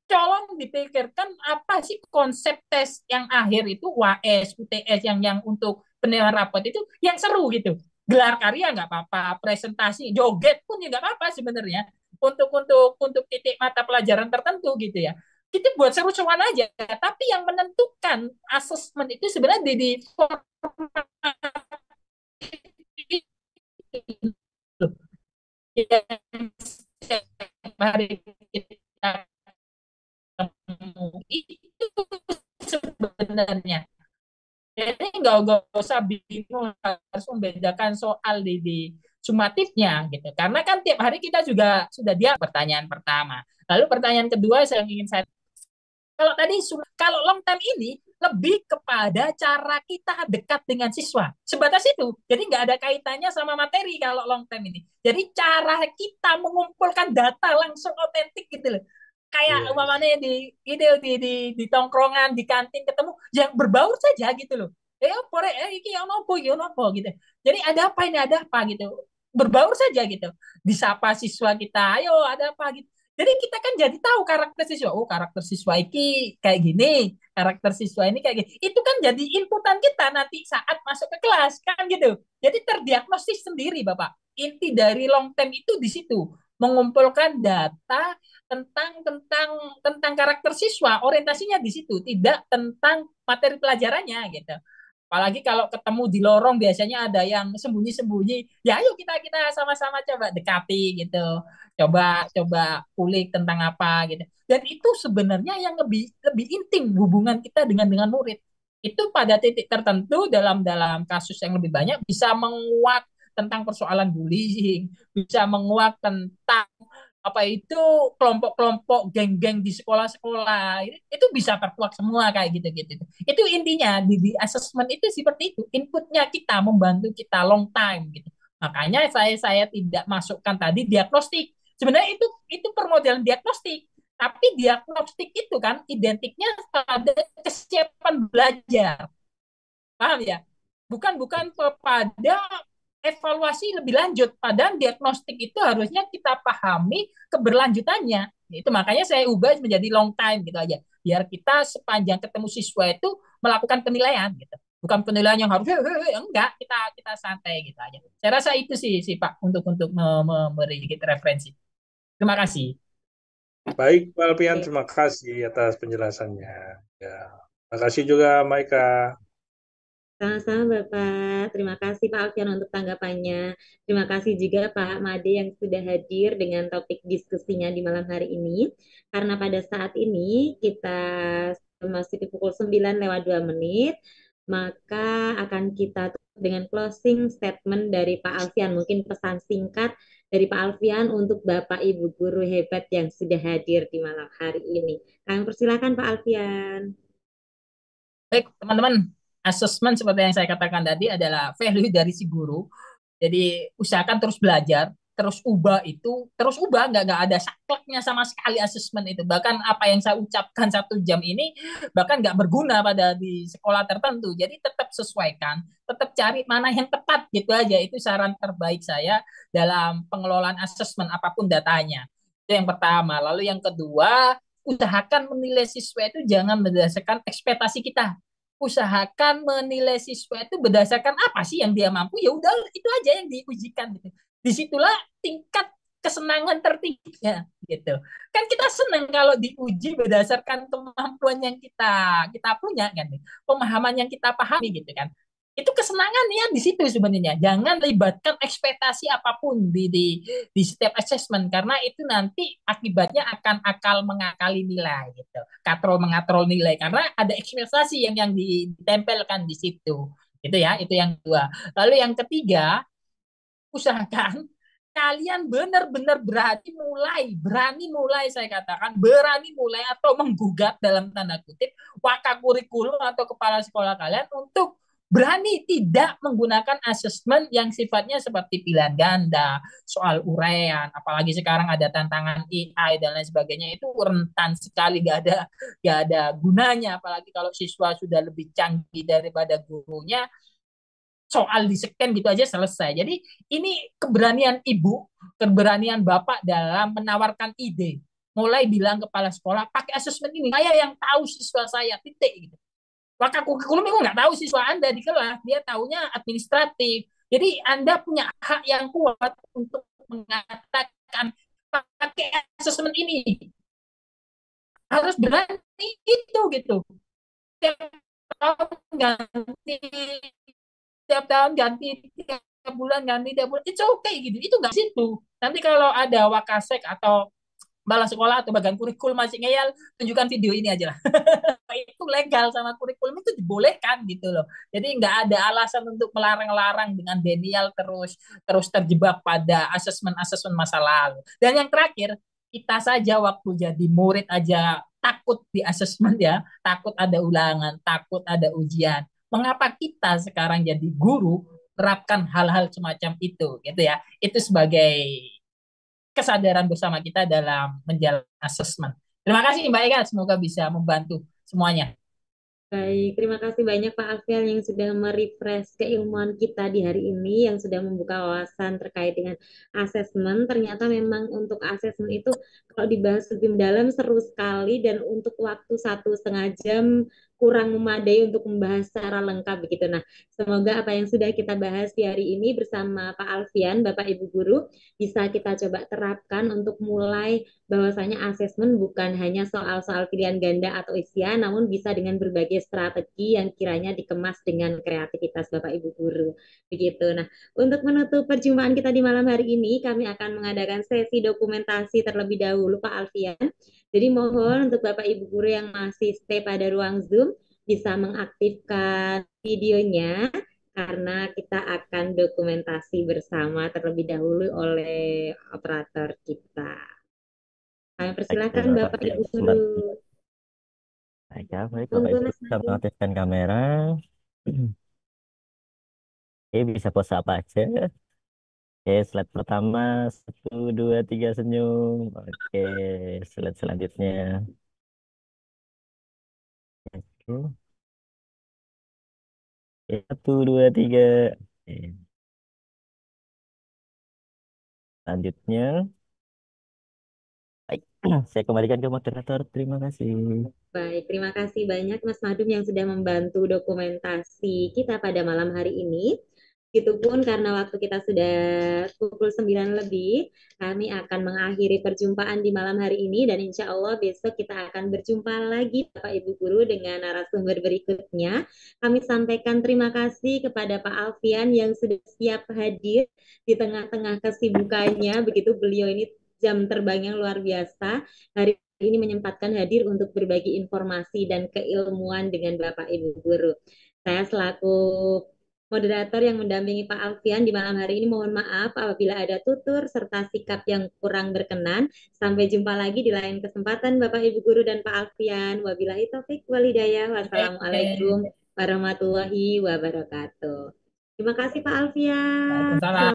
S2: colong dipikirkan apa sih konsep tes yang akhir itu UAS, UTS yang untuk penilaian rapot itu yang seru gitu. Gelar karya nggak apa-apa, presentasi, joget pun ya nggak apa-apa sebenarnya untuk titik mata pelajaran tertentu gitu ya. Kita buat seru-seruan aja, tapi yang menentukan asesmen itu sebenarnya di format yang hari kita itu sebenarnya. Jadi nggak usah bingung harus membedakan soal di sumatifnya gitu. Karena kan tiap hari kita juga sudah dia pertanyaan pertama. Lalu pertanyaan kedua yang ingin saya kalau tadi kalau long term ini lebih kepada cara kita dekat dengan siswa. Sebatas itu. Jadi nggak ada kaitannya sama materi kalau long term ini. Jadi cara kita mengumpulkan data langsung otentik gitu loh. Kayak umpamanya di tongkrongan, di kantin ketemu yang berbaur saja gitu loh. Iki ono gitu. Jadi ada apa ini ada apa gitu. Berbaur saja gitu. Disapa siswa kita, ayo ada apa gitu. Jadi kita kan jadi tahu karakter siswa. Oh, karakter siswa ini kayak gini, karakter siswa ini kayak gini. Itu kan jadi inputan kita nanti saat masuk ke kelas kan gitu. Jadi terdiagnosis sendiri, Bapak. Inti dari long term itu di situ, mengumpulkan data tentang karakter siswa, orientasinya di situ, tidak tentang materi pelajarannya gitu. Apalagi kalau ketemu di lorong biasanya ada yang sembunyi-sembunyi. Ya ayo kita sama-sama coba dekati gitu. Coba coba kulik tentang apa gitu. Dan itu sebenarnya yang lebih lebih intim hubungan kita dengan murid. Itu pada titik tertentu dalam dalam kasus yang lebih banyak bisa menguak tentang persoalan bullying, bisa menguak tentang apa itu kelompok-kelompok geng-geng di sekolah-sekolah itu bisa terkuak semua kayak gitu-gitu. Itu intinya di assessment itu seperti itu. Inputnya kita membantu kita long time gitu. Makanya saya tidak masukkan tadi diagnostik. Sebenarnya itu permodalan diagnostik. Tapi diagnostik itu kan identiknya pada kesiapan belajar. Paham ya? Bukan bukan pada evaluasi lebih lanjut. Padahal diagnostik itu harusnya kita pahami keberlanjutannya. Itu makanya saya ubah menjadi long time gitu aja. Biar kita sepanjang ketemu siswa itu melakukan penilaian gitu. Bukan penilaian yang harus enggak, kita santai gitu aja. Saya rasa itu sih Pak untuk memberi sedikit referensi. Terima kasih.
S5: Baik, Pak Alfian, terima kasih atas penjelasannya. Ya, terima kasih juga, Maika.
S1: Sama-sama Bapak. Terima kasih Pak Alfian untuk tanggapannya. Terima kasih juga Pak Made yang sudah hadir dengan topik diskusinya di malam hari ini. Karena pada saat ini kita masih di pukul 9 lewat 2 menit, maka akan kita tutup dengan closing statement dari Pak Alfian. Mungkin pesan singkat dari Pak Alfian untuk Bapak Ibu guru hebat yang sudah hadir di malam hari ini. Kami persilakan Pak Alfian.
S2: Baik, teman-teman. Assessment seperti yang saya katakan tadi adalah value dari si guru. Jadi usahakan terus belajar, terus ubah, nggak ada sakleknya sama sekali assessment itu. Bahkan apa yang saya ucapkan 1 jam ini bahkan nggak berguna pada di sekolah tertentu. Jadi tetap sesuaikan, tetap cari mana yang tepat gitu aja. Itu saran terbaik saya dalam pengelolaan assessment apapun datanya. Itu yang pertama. Lalu yang kedua, usahakan menilai siswa itu jangan berdasarkan ekspektasi kita, usahakan menilai siswa itu berdasarkan apa sih yang dia mampu, ya udah itu aja yang diujikan gitu. Disitulah tingkat kesenangan tertingginya gitu. Kan kita senang kalau diuji berdasarkan kemampuan yang kita punya kan, pemahaman yang kita pahami gitu kan. Itu kesenangannya di situ sebenarnya. Jangan libatkan ekspektasi apapun di setiap assessment karena itu nanti akibatnya akan akal mengakali nilai gitu. Katrol mengatrol nilai karena ada ekspektasi yang ditempelkan di situ. Itu ya, itu yang kedua. Lalu yang ketiga, usahakan kalian benar-benar berani mulai saya katakan, berani mulai atau menggugat dalam tanda kutip wakakurikulum atau kepala sekolah kalian untuk berani tidak menggunakan asesmen yang sifatnya seperti pilihan ganda, soal uraian, apalagi sekarang ada tantangan AI dan lain sebagainya, itu rentan sekali, gak ada gunanya, apalagi kalau siswa sudah lebih canggih daripada gurunya, soal di scan gitu aja selesai. Jadi ini keberanian ibu, keberanian bapak dalam menawarkan ide. Mulai bilang kepala sekolah, pakai asesmen ini. Saya yang tahu siswa saya, titik. Gitu. Maka kurikulum itu nggak tahu siswa Anda di kelas. Dia tahunya administratif. Jadi Anda punya hak yang kuat untuk mengatakan, pakai asesmen ini. Harus berani itu gitu. Tiap tahun ganti tiap tahun ganti, tiap bulan, itu oke gitu, itu nggak situ. Nanti kalau ada wakasek atau kepala sekolah atau bagian kurikulum masih ngeyel, tunjukkan video ini aja lah. Itu legal sama kurikulum itu dibolehkan gitu loh. Jadi nggak ada alasan untuk melarang-larang dengan denial terus terus terjebak pada asesmen-asesmen masa lalu. Dan yang terakhir, kita saja waktu jadi murid aja takut di asesmen ya, takut ada ulangan, takut ada ujian. Mengapa kita sekarang jadi guru terapkan hal-hal semacam itu gitu ya? Itu sebagai kesadaran bersama kita dalam menjalani asesmen. Terima kasih Mbak Eka, semoga bisa membantu semuanya.
S1: Baik, terima kasih banyak Pak Alfian yang sudah merefresh keilmuan kita di hari ini, yang sudah membuka wawasan terkait dengan asesmen. Ternyata memang untuk asesmen itu kalau dibahas lebih mendalam seru sekali, dan untuk waktu 1,5 jam kurang memadai untuk membahas secara lengkap begitu. Nah, semoga apa yang sudah kita bahas di hari ini bersama Pak Alfian, Bapak Ibu Guru, bisa kita coba terapkan untuk mulai bahwasanya asesmen bukan hanya soal-soal pilihan ganda atau isian, namun bisa dengan berbagai strategi yang kiranya dikemas dengan kreativitas Bapak Ibu Guru. Begitu. Nah, untuk menutup perjumpaan kita di malam hari ini, kami akan mengadakan sesi dokumentasi terlebih dahulu, Pak Alfian. Jadi mohon untuk Bapak Ibu Guru yang masih stay pada ruang Zoom, bisa mengaktifkan videonya, karena kita akan dokumentasi bersama terlebih dahulu oleh operator kita. Kami persilakan Bapak Ibu Guru.
S6: Baik, baik Bapak
S1: Monggo
S6: Ibu
S1: Mas
S6: bisa
S1: Adi.
S6: mengaktifkan kamera. Oke, bisa pose apa aja. Oke, slide pertama, 1, 2, 3 senyum. Oke, slide selanjutnya. Oke, 1, 2, 3. Oke. Selanjutnya, baik, saya kembalikan ke moderator. Terima kasih.
S1: Baik, terima kasih banyak Mas Madum yang sudah membantu dokumentasi kita pada malam hari ini. Begitupun karena waktu kita sudah pukul 9 lebih, kami akan mengakhiri perjumpaan di malam hari ini, dan insya Allah besok kita akan berjumpa lagi Bapak Ibu Guru dengan narasumber berikutnya. Kami sampaikan terima kasih kepada Pak Alfian yang sudah siap hadir di tengah-tengah kesibukannya. Begitu beliau ini jam terbang yang luar biasa. Hari ini menyempatkan hadir untuk berbagi informasi dan keilmuan dengan Bapak Ibu Guru. Saya selaku moderator yang mendampingi Pak Alfian di malam hari ini mohon maaf apabila ada tutur serta sikap yang kurang berkenan. Sampai jumpa lagi di lain kesempatan Bapak Ibu Guru dan Pak Alfian. Wabillahi taufik walhidayah. Wassalamualaikum warahmatullahi wabarakatuh. Terima kasih Pak Alfian.
S2: Waalaikumsalam.